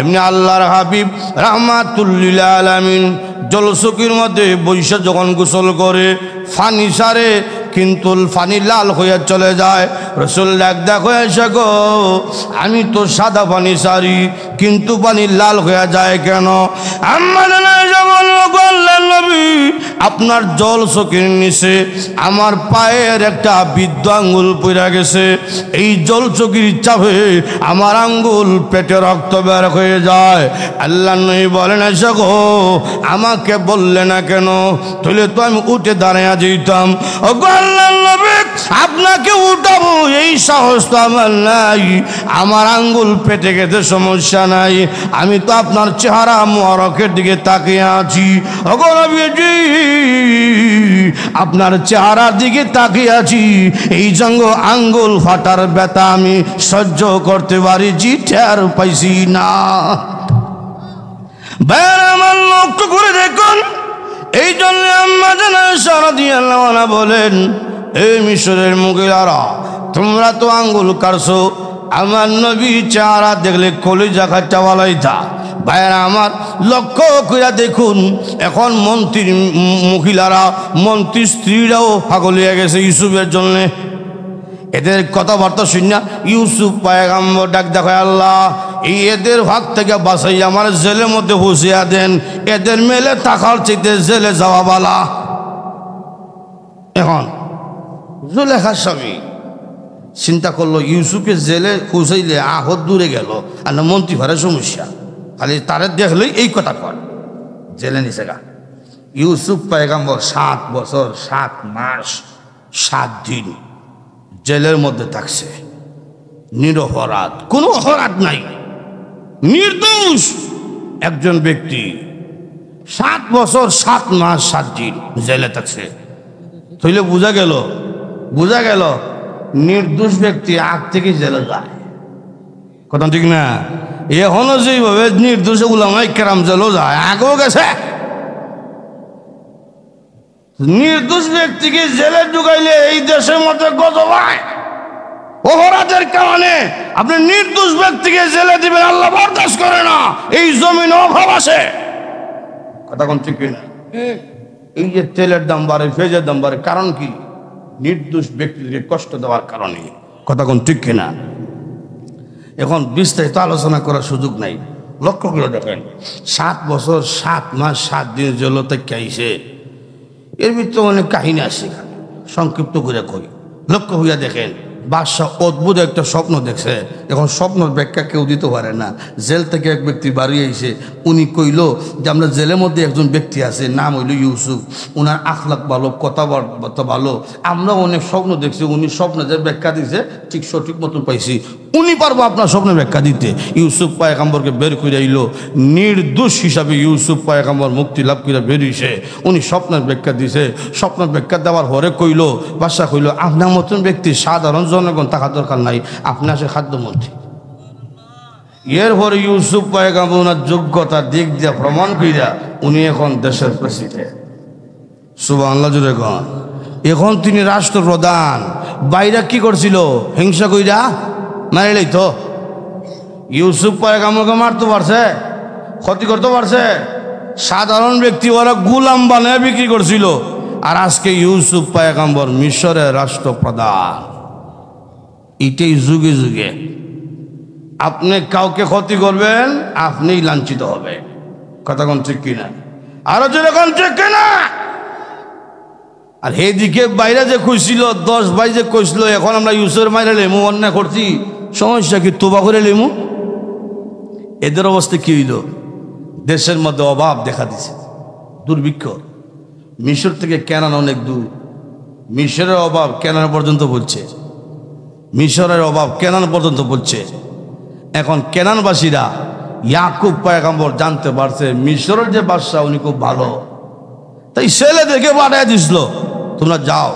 এমনি আল্লাহর হাবিব রাহমাতুল লিল আলামিন জলসুকির মধ্যে বৈশা যখন গোসল করে, ফানি সারে কিন্তু পানি লাল হয়ে চলে যায়। রাসূল দেখো এসে গো, আমি তো সাদা পানি সারি কিন্তু পানি লাল হয়ে যায় কেন? আম্মা বললেন, নবী আপনার জল চোখের নিচে আমার পায়ের একটা বৃদ্ধ আঙ্গুল পড়ে গেছে, এই জল চোখের চাপে আমার আঙ্গুল পেটে রক্ত বের হয়ে যায়। আল্লাহ নবী বলেন, এসে গো আমাকে বললে না কেন, তাহলে তো আমি উঠে দাঁড়িয়ে যেতাম। ও আল্লাহ নবী আপনাকে উঠাবো এই সাহস তো আমার নাই, আমার আঙ্গুল পেটে গেছে সমস্যা নাই, আমি তো আপনার চেহারা মোবারকের দিকে তাকিয়ে আছি। ওগো নবীজি আপনার চেহারার দিকে তাকিয়ে আছি, এই জঙ্গ আঙ্গুল ফাটার ব্যথা আমি সহ্য করতে পারি, জি ঠের পাইছি না। ভাইরা আমার লক্ষ্য করে দেখুন, এই জন্য আম্মা জান আয়েশা রাদিয়াল্লাহু আনহা বলেন, এই মিশরের মহিলারা তোমরা তো আঙ্গুল কাটছো, আমার নবীর চেহারা দেখলে কলিজা খাইটা ওয়ালাইতা। ভাইরা আমার লক্ষ্য করে দেখুন, এখন মন্ত্রীর মহিলারা, মন্ত্রীর স্ত্রীরাও পাগল হয়ে গেছে ইউসুফের জন্যে। এদের কথাবার্তা শুনিয়া ইউসুফ পয়গম্বর ডাক দেখো, আল্লাহ এই এদের হাত থেকে বাঁচাই আমার জেলের মধ্যে হুঁশিয়া দেন, এদের মেলে টাকার চাইতে জেলে যাওয়া বালা। এখন জুলেখার স্বামী চিন্তা করলো, ইউসুফকে জেলে হুঁচাইলে আহত দূরে গেল, আর না মন্ত্রী ঘরের সমস্যা, খালি তারে দেখলেই এই কথা কর, জেলে নিছে গা। ইউসুফ পয়গম্বর 7 বছর 7 মাস 7 দিন জেলের মধ্যে থাকছে, নিরপরাধ, কোনো অপরাধ নাই, নির্দোষ একজন ব্যক্তি 7 বছর 7 মাস 7 দিন জেলে থাকছে। তাইলে বোঝা গেল নির্দোষ ব্যক্তি আগ থেকে জেলে যায়, কথা ঠিক না? এখনো যেভাবে নির্দোষ উলামায়ে কেরাম জেলও যায়, আগেও গেছে। নির্দোষ ব্যক্তিকে জেলে ঢুকাইলে এই দেশের মধ্যে গজব হয়, অপরাধের কারণে আপনি নির্দোষ ব্যক্তিকে জেলে দিবেন, আল্লাহ বরদাস্ত করে না, এই জমিনে অভাব আসে, কথা কোন ঠিক না? এই যে তেলের দাম বাড়ে, পেঁয়াজের দাম বাড়ে, কারণ কি? নির্দোষ ব্যক্তিকে কষ্ট দেওয়ার কারণে। কথা কোন ঠিক কিনা? এখন বিস্তারিত আলোচনা করার সুযোগ নাই। লক্ষ্য করে দেখেন, 7 বছর 7 মাস 7 দিন জলতে খাইছে, এর ভিতরে অনেক কাহিনী আসে, সংক্ষিপ্ত করে কই। লক্ষ্য হইয়া দেখেন, বাদশাহ অদ্ভুত একটা স্বপ্ন দেখছে। এখন স্বপ্নের ব্যাখ্যা কেউ দিতে পারে না। জেল থেকে এক ব্যক্তি বাড়ি আইছে, উনি কইল যে আমরা জেলের মধ্যে একজন ব্যক্তি আছে, নাম হইল ইউসুফ, উনার আখলাক ভালো, কথাবার্তা ভালো, আমরা অনেক স্বপ্ন দেখছি, উনি স্বপ্নে যে ব্যাখ্যা দিছে ঠিক সঠিক মতন পাইছি, উনি পারবো আপনার স্বপ্নের ব্যাখ্যা দিতে। ইউসুফ পয়গম্বরকে বের করে আইল, নির্দোষ হিসাবে ইউসুফ পয়গম্বর মুক্তি লাভ করে বেরিয়েছে। উনি স্বপ্নের ব্যাখ্যা দিছে। স্বপ্নের ব্যাখ্যা দেওয়ার পরে কইল, বাদশাহ কইল, আপনার মতন ব্যক্তি সাধারণ জনগণ থাকার দরকার নাই, আপনি আসে খাদ্যমন্ত্রী। এরপরে ইউসুফ পয়গম্বর ওনার যোগ্যতার দিক দিয়ে প্রমাণ কইরা উনি এখন দেশের প্রেসিডেন্ট। সুবহানাল্লাহ জুড়ে গণ। এখন তিনি রাষ্ট্রপ্রধান। বাইরে কি করছিল? হিংসা কইরা মারিলেই তো। ইউসুফ পয়গম্বরকে মারতে পারছে, ক্ষতি করতে পারছে? সাধারণ ব্যক্তি ওরা গুলাম বানায় বিক্রি করছিল। আর আজকে ইউসুফ পয়গম্বর মিশরের রাষ্ট্রপ্রধান। এটাই যুগে যুগে আপনি কাউকে ক্ষতি করবেন, আপনিই লাঞ্ছিত হবে। কথা কোন ঠিক কিনা? আরো যেরকম ঠিক কিনা? আর এইদিকে বাইরে যে কইছিল 10 ভাই যে কইছিল এখন আমরা ইউসুফের মাইরে লেমু, অন্যায় করছি, সমস্যা কি? তোবা করে লেমু। এদের অবস্থা কি হইল? দেশের মধ্যে অভাব দেখা দিছে, দুর্ভিক্ষ। মিশর থেকে কেনান অনেক দূর, মিশরের অভাব কেনান পর্যন্ত বলছে, মিশরের অভাব কেনান পর্যন্ত বলছে। এখন কেনানবাসীরা ইয়াকুব পয়গম্বর জানতে পারছে মিশরের যে বাদশা উনি খুব ভালো, তাই ছেলেদেরকে পাঠিয়ে দিছিল, তোমরা যাও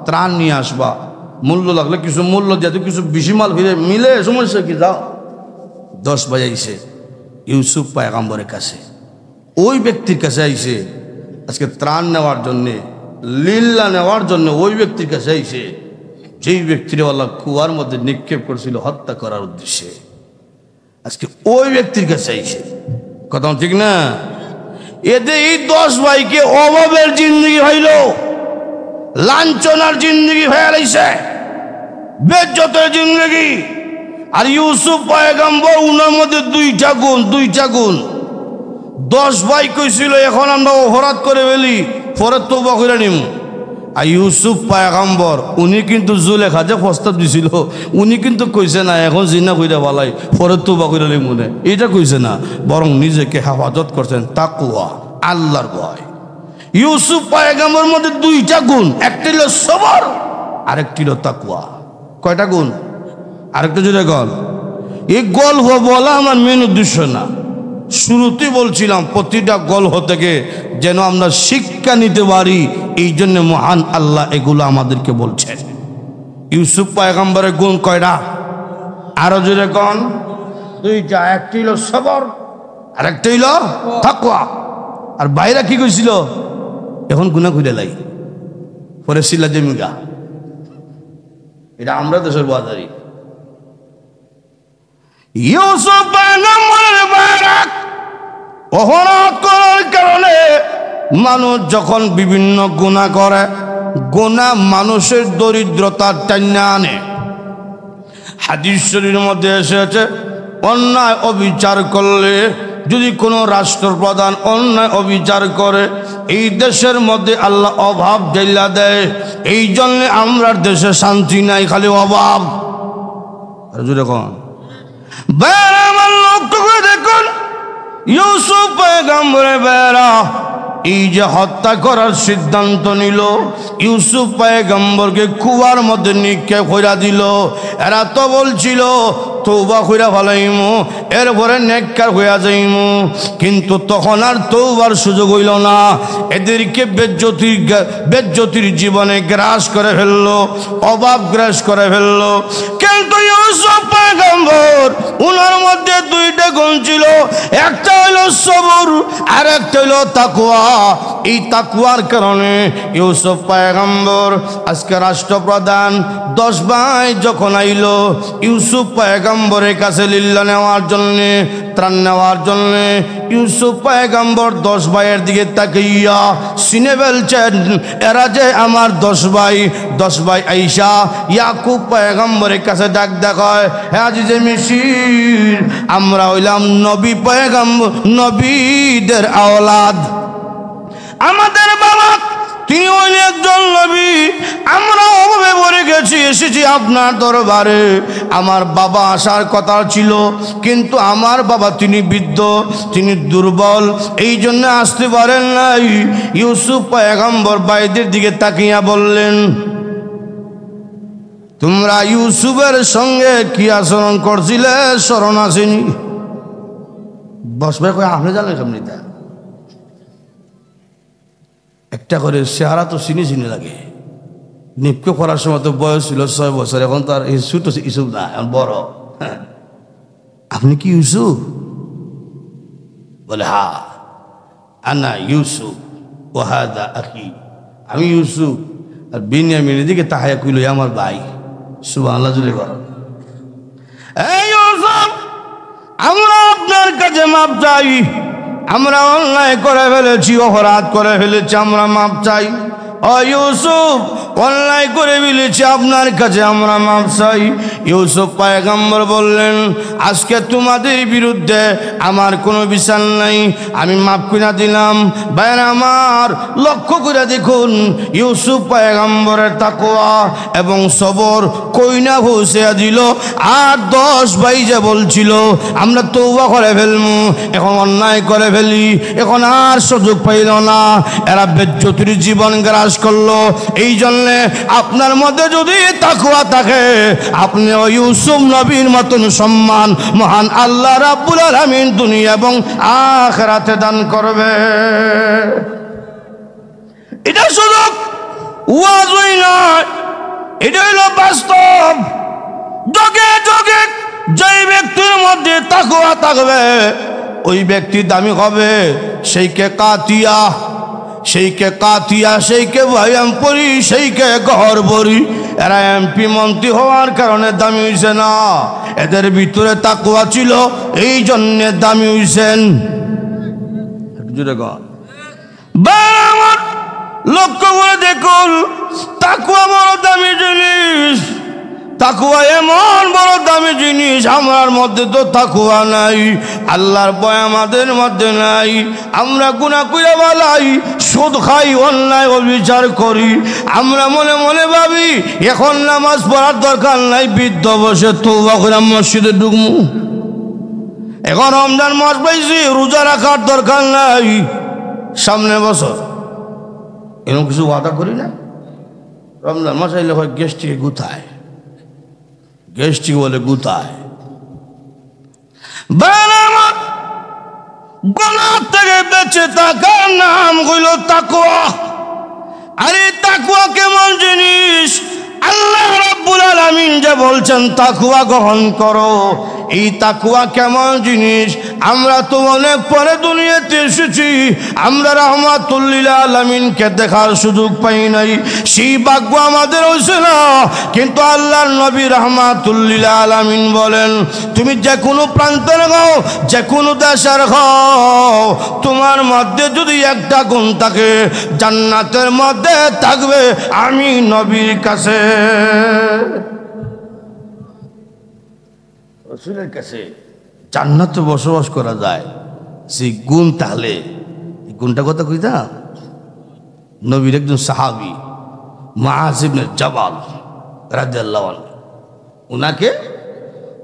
ত্রাণ নিয়ে আসবা, মূল্য লাগলে কিছু মূল্য দিয়ে কিছু বেশি মাল ফিরে মিলে, সমস্যা কি, যাও। 10 বাজাইছে ইউসুফ পয়গম্বরের কাছে, ওই ব্যক্তির কাছে আইছে আজকে ত্রাণ নেওয়ার জন্যে, লিল্লা নেওয়ার জন্য। ওই ব্যক্তির কাছে আইছে যেই ব্যক্তির আল্লাহ কুয়ার মধ্যে নিক্ষেপ করেছিল হত্যা করার উদ্দেশ্যে। আজকে ওই ব্যক্তির কাছে আইছে। কথা ঠিক না? এদের এই 10 ভাইকে অভাবের জিন্দগি হইল, লাঞ্ছনার জিন্দগি হয়ে রয়েছে, বেজ্জতের জিন্দগি। আর ইউসুফ পয়গম্বর উনার মধ্যে 2টা গুণ। 10 ভাই কইছিল এখন আমরা অপরাধ করে ফেলি, পরে তওবা করে নিমু। আর ইউসুফ পয়গম্বর উনি কিন্তু জুলেখা যে প্রস্তাব দিছিল, উনি কিন্তু কইছে না এখন জিনা কইরা বলাই পরে তওবা করে নিমু না, এটা কইছে না, বরং নিজেকে হেফাজত করছেন তাকওয়া, আল্লাহর ভয়। ইউসুফ পয়গম্বরের মধ্যে 2টা গুণ, একটা হলো সবর, আরেকটি হলো তাকওয়া। কয়টা গুণ? আরেকটা জুড়ে গল। এই গল্প বলা আমার মেন উদ্দেশ্য না, শুরুতেই বলছিলাম প্রতিটা গল্প থেকে যেন আমরা শিক্ষা নিতে পারি, এই জন্য মহান আল্লাহ এগুলো আমাদেরকে বলছেন। ইউসুফ পয়গম্বরের গুণ কয়টা? আরো জোরে কোন? 2টা। একটি হলো সবর, আরেকটা হলো তাকওয়া। আর বাইরে কি কইছিল? এখন গুনাহ কইরা লাই পরে সিলা জমিগা। এটা আমরা দেশের বাজারি। ইউসুফ পয়গম্বরের বারাক অপরাধ করার কারণে মানুষ যখন বিভিন্ন গুনাহ করে, গুনাহ মানুষের দরিদ্রতা টাইনা আনে। হাদিস শরীফের মধ্যে এসেছে অন্যায় অবিচার করলে, যদি কোনো রাষ্ট্রপ্রধান অন্যায় অবিচার করে, এই দেশের মধ্যে আল্লাহ অভাব ঢেলা দেয়। এই জন্য আমরা দেশে শান্তি নাই, খালি অভাব। দেখুন দেখুন ইউসুফ পয়গম্বরের বেরা এই যে হত্যা করার সিদ্ধান্ত নিল, ইউসুফ পয়গম্বরকে কুয়ার মধ্যে নিক্ষেপ কইরা দিল। এরা তো বলছিল তওবা কইরা ফেলাইমু, এরপরে নেককার হইয়া যাইমু, কিন্তু তখন আর তওবার সুযোগ হইল না। এদেরকে বেজ্জতির জীবনে গ্রাস করে ফেললো, অভাব গ্রাস করে ফেললো। কিন্তু ইউসুফ পয়গম্বর উনার মধ্যে 2টা গুণ ছিল, একটা হইল সবর আর একটা হইল তাকওয়া। এই তাকওয়ার কারণে ইউসুফ পয়গম্বর আজকে রাষ্ট্রপ্রধান। 10 ভাই যখন আইল ইউসুফ পয়গম্বরের কাছে লিল্লা নেওয়ার জন্য, ত্রাণ নেওয়ার জন্য ইউসুফ পয়গম্বর 10 ভাইয়ের দিকে তাকাইয়া চিনে ফেলছেন এরা যে আমার 10 ভাই। 10 ভাই আইসা ইয়াকুব পয়গম্বরের কাছে ডাক দেখায়, হ্যাঁ আজিজে মিশির, আমরা হইলাম নবী পয়গম্বর, নবীদের আওলাদ। আমাদের বাবা তিনি হইলেন একজন নবী, আমরা অভাবে পড়ে গেছি, এসেছি আপনার দরবারে। আমার বাবা আসার কথা ছিল, কিন্তু আমার বাবা তিনি বৃদ্ধ, তিনি দুর্বল, এই জন্য আসতে পারেন নাই। ইউসুফ পয়গম্বর ভাইদের দিকে তাকিয়া বললেন, তোমরা ইউসুফের সঙ্গে কি আচরণ করছিলে স্মরণ আসেনি? বসবে কয় আপনি জানেন সামনিটা একটা করে চেহারা তো চিনি চিনি লাগে। নিপকে করার সময় তো বয়স ছিল 6 বছর, এখন তার ছোট ইউসুফ না, এখন বড়। আপনি কি ইউসুফ? বলে হা আনা ইউসুফ ওয়াহাদা আখি, আমি ইউসুফ আর বিনিয়ামিনের দিকে তাহায়া কইল আমার ভাই। সুবহানাল্লাহ জুড়ে কর। এই ইউসুফ, আমরা আপনার কাছে মাপ চাই, আমরা অন্যায় করে ফেলেছি, অপরাধ করে ফেলেছি, আমরা মাপ চাই। ও ইউসুফ, অন্যায় করে ফেলেছি, আপনার কাছে আমরা মাপ চাই। ইউসুফ পয়গম্বর বললেন, আজকে তোমাদের বিরুদ্ধে আমার কোনো বিচার নাই, আমি মাপ করে দিলাম। ভাইরা আমার, লক্ষ্য করে দেখুন ইউসুফ পয়গম্বরের তাকওয়া এবং সবর কইনা পৌঁছে দিল। আর 10 ভাই যে বলছিল আমরা তওবা করে ফেলবো, এখন অন্যায় করে ফেলি, এখন আর সুযোগ পাইল না, এরা বেজ্জতির জীবন গ্রাস করলো। এই জন্যে আপনার মধ্যে যদি তাকওয়া থাকে, আপনি ইউসুফ নবীর মতন সম্মান মহান আল্লাহ রাব্বুল আলামিন দুনিয়া এবং আখিরাতে দান করবে। এটা শুধু ওয়াজই নয়, এটা হলো বাস্তব। যোগে যোগে যে ব্যক্তির মধ্যে তাকওয়া থাকবে ওই ব্যক্তি দামি হবে। সেইকে কাতিয়া, সেইকে কাতিয়া, সেইকে ভয়াম পড়ি, সেইকে ঘর বড়ি। এরা এমপি মন্ত্রী হওয়ার কারণে দামি হইছে না, এদের ভিতরে তাকওয়া ছিল, এই জন্যে দামি হইছেন। লক্ষ্য করে দেখুন, তাকওয়া বড় দামি জিনিস, তাকওয়া এমন বড় দামি জিনিস। আমার মধ্যে তো তাকওয়া নাই, আল্লাহর ভয় আমাদের মধ্যে নাই। আমরা গুনাহ কইরা বালাই, সুদ খাই, অন্যায় অবিচার করি। আমরা মনে মনে ভাবি এখন নামাজ পড়ার দরকার নাই, বৃদ্ধ বসে তওবা করে মসজিদে ঢুকমু। এখন রমজান মাস পাইছি, রোজা রাখার দরকার নাই, সামনে বছর এরকম কিছু ওয়াদা করি না। রমজান মাস আইলে হয় গ্যাস্ট্রিকে গুথায়, গ্যাস্ট্রিক বলে গুতায়। গুনাহ থেকে বেঁচে থাকার নাম হইল তাকওয়া। আরে তাকওয়া কেমন জিনিস? আল্লাহ রাব্বুল আলামিন যে বলছেন তাকওয়া গ্রহণ করো, এই তাকওয়া কেমন জিনিস? আমরা তো অনেক পরে দুনিয়াতে এসেছি, আমরা রাহমাতুল লিল আলামিনকে দেখার সুযোগ পাই নাই, সেই ভাগ্য আমাদের হইছে না। কিন্তু আল্লাহর নবী রাহমাতুল লিল আলামিন বলেন, তুমি যে কোনো প্রান্তের হও, যে কোনো দেশের হও, তোমার মধ্যে যদি একটা গুণ থাকে, জান্নাতের মধ্যে থাকবে আমি নবীর কাছে, রাসূলের কাছে জান্নাতে বসবাস করা যায়। সেই গুণ তাহলে এই গুণটা কথা কইতাম। নবীর একজন সাহাবী মুআয ইবনে জাবাল রাদিয়াল্লাহু আনহু, উনাকে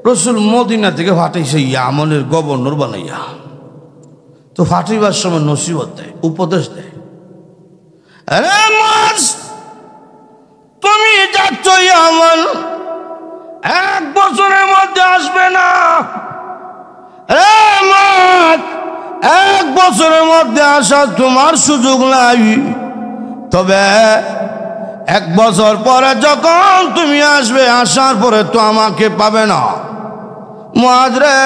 রাসূল মদিনা থেকে পাঠাইছে ইয়ামনের গভর্নর বানাইয়া। তো পাঠাইবার সময় নসিহত দেয়, উপদেশ দেয়, আরে মুআয, তুমি যাচ্ছ ইয়ামন, 1 বছরের মধ্যে আসবে না। 1 বছরের মধ্যে আসার তোমার সুযোগ নাই। তবে 1 বছর পরে যখন তুমি আসবে, আসার পরে তো আমাকে পাবে না। মুআয রে,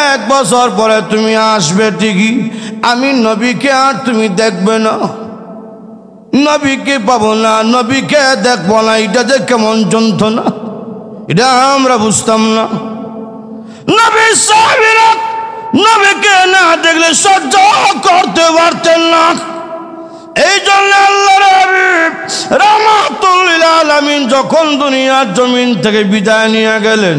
1 বছর পরে তুমি আসবে ঠিকই, আমি নবীকে আর তুমি দেখবে না, নবীকে পাবো না, নবীকে দেখবো না। এটা যে কেমন যন্ত্রণা, এটা আমরা বুঝতাম না। নবী সাহাবীরা নবীকে না দেখলে সহ্য করতে পারতেন না। এই জন্য আল্লাহর হাবিব রাহমাতুল লিল আলামিন যখন দুনিয়ার জমিন থেকে বিদায় নিয়ে গেলেন,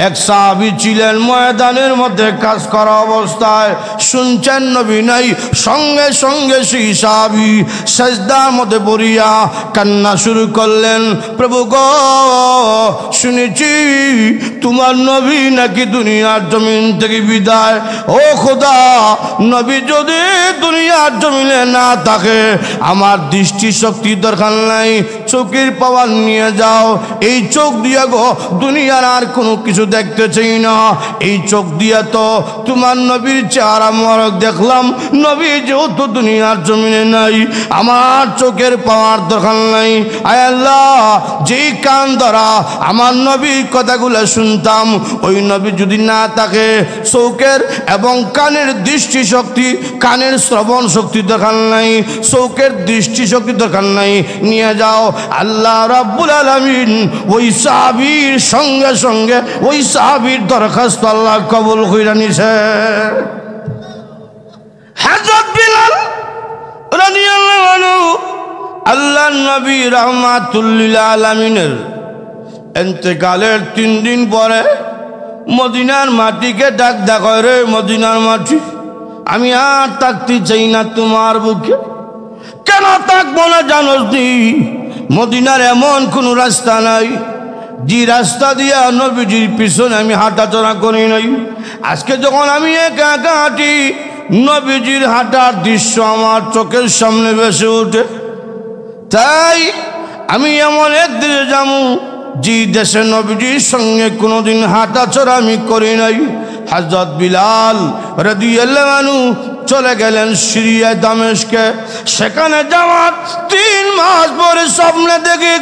এক সাহাবী ছিলেন ময়দানের মধ্যে কাজ করা অবস্থায়, শুনছেন নবী নাই, সঙ্গে সঙ্গে সেই সাহাবী সিজদার মধ্যে পড়িয়া কান্না শুরু করলেন, প্রভু গো, শুনেছি তোমার নবী নাকি দুনিয়ার জমিন থেকে বিদায়। ও খোদা, নবী যদি দুনিয়ার জমিনে না থাকে, আমার দৃষ্টি শক্তি দরকার নাই, চোখের পাওয়ার নিয়ে যাও। এই চোখ দিয়া গো দুনিয়ার আর কোনো কিছু দেখতে চাই না। এই চোখ দিয়া তো তোমার নবীর চেহারা মোবারক দেখলাম, নবী যেহেতু দুনিয়ার জমিনে নাই, আমার চোখের পাওয়ার দরকার নাই। আয় আল্লাহ, যেই কান দ্বারা আমার নবীর কথাগুলো শুনতাম, ওই নবী যদি না থাকে, চোখের এবং কানের দৃষ্টি শক্তি, কানের শ্রবণ শক্তি দরকার নাই, চোখের দৃষ্টি শক্তি দরকার নাই, নিয়ে যাও। আল্লাহ রাব্বুল আলামিন ওই সাহাবীর সঙ্গে সঙ্গে ওই সাহাবীর দরখাস্ত আল্লাহ কবুল কইরা নিছে। হযরত বিলাল রাদিয়াল্লাহু আনহু আল্লাহর নবী রাহমাতুল লিল আলামিনের ইন্তেকালের 3 দিন পরে মদিনার মাটিকে ডাক দেয়, রে মদিনার মাটি, আমি আর থাকতে চাই না তোমার বুকে। কেন থাকবো না জানোস নি? মদিনার এমন কোন রাস্তা নাই যে রাস্তা দিয়া নবীজির পিছনে আমি হাঁটাচলা করি নাই। আজকে যখন আমি একা একা হাঁটি, নবীজির হাঁটার দৃশ্য আমার চোখের সামনে ভেসে ওঠে। তাই আমি এমন এক দেশে যাবো যে দেশে নবীজির সঙ্গে কোনোদিন হাঁটাচলা আমি করি নাই। হযরত বিলাল রাদিয়াল্লাহু আনহু চলে গেলেন সিরিয়া দামেস্কে। সেখানে যাওয়ার 3 মাস পরে স্বপ্নে দেখি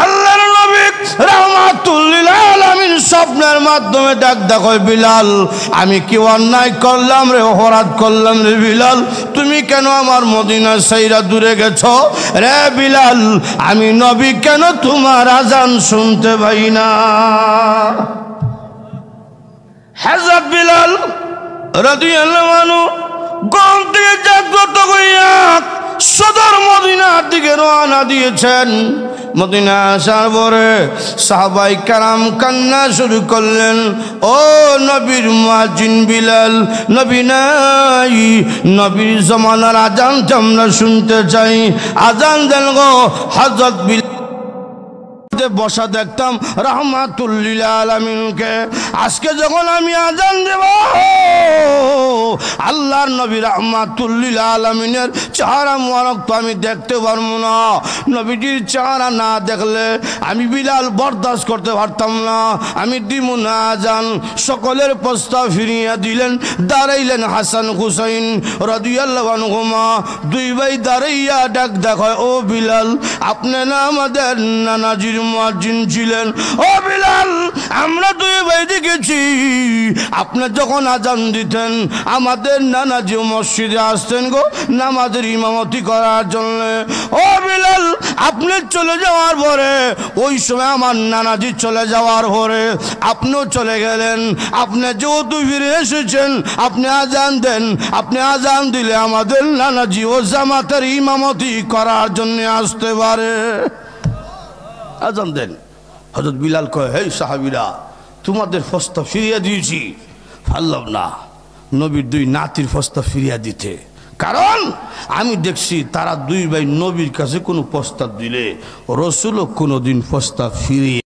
আল্লাহর নবী রাহমাতুল লিল আলামিন স্বপ্নের মাধ্যমে ডাক দেয়, বিলাল, আমি কি অন্যায় করলাম রে, অপরাধ করলাম রে বিলাল? তুমি কেন আমার মদিনা ছাইরা দূরে গেছো রে বিলাল? আমি নবী কেন তোমার আজান শুনতে পাই না? হযরত বিলাল রাদিয়াল্লাহু আনহু ঘুম থেকে জাগ্রত হইয়া সদর মদিনার দিকে রওনা দিয়েছেন। মদিনা আসার পরে সাহাবায়ে কেরাম কান্না শুরু করলেন, ও নবীর মুয়াজ্জিন বিলাল, নবী নাই, নবীর জমানার আজান আমরা শুনতে চাই, আজান দেন গো। হযরত বিলাল বসা দেখতাম রাহমাতুল লিল আলামিনকে। আজকে যখন আমি আজান দেব, আল্লাহর নবী রাহমাতুল লিল আলামিনের চেহারা মোবারক তো আমি দেখতে পারবো না। নবীজির চেহারা না দেখলে আমি বিলাল বরদাস্ত করতে পারতাম না, আমি দিব না আজান। সকলের প্রস্তাব ফিরিয়ে দিলেন, দাঁড়াইলেন হাসান হুসাইন রাদিয়াল্লাহু আনহুমা। 2 ভাই দাঁড়াইয়া ডাক দেখায়, ও বিলাল, আপনি না আমাদের নানাজির মুয়াজ্জিন ছিলেন? ও বিলাল, আমরা 2 ভাই দেখেছি আপনি যখন আজান দিতেন আমাদের নানাজি মসজিদে আসতেন গো নামাজের ইমামতি করার জন্য। ও বিলাল, আপনি চলে যাওয়ার পরে, ওই সময় আমার নানাজি চলে যাওয়ার পরে আপনিও চলে গেলেন। আপনি যেহেতু ফিরে এসেছেন, আপনি আজান দেন। আপনি আজান দিলে আমাদের নানাজি ও জামাতের ইমামতি করার জন্য আসতে পারে, আজান দেন। হযরত বিলাল কয়, হে সাহাবীরা, তোমাদের প্রস্তাব ফিরিয়ে দিয়েছি, পারলাম না নবীর 2 নাতির প্রস্তাব ফিরিয়ে দিতে। কারণ আমি দেখছি তারা 2 ভাই নবীর কাছে কোনো প্রস্তাব দিলে রাসূলও কোনোদিন প্রস্তাব ফিরিয়ে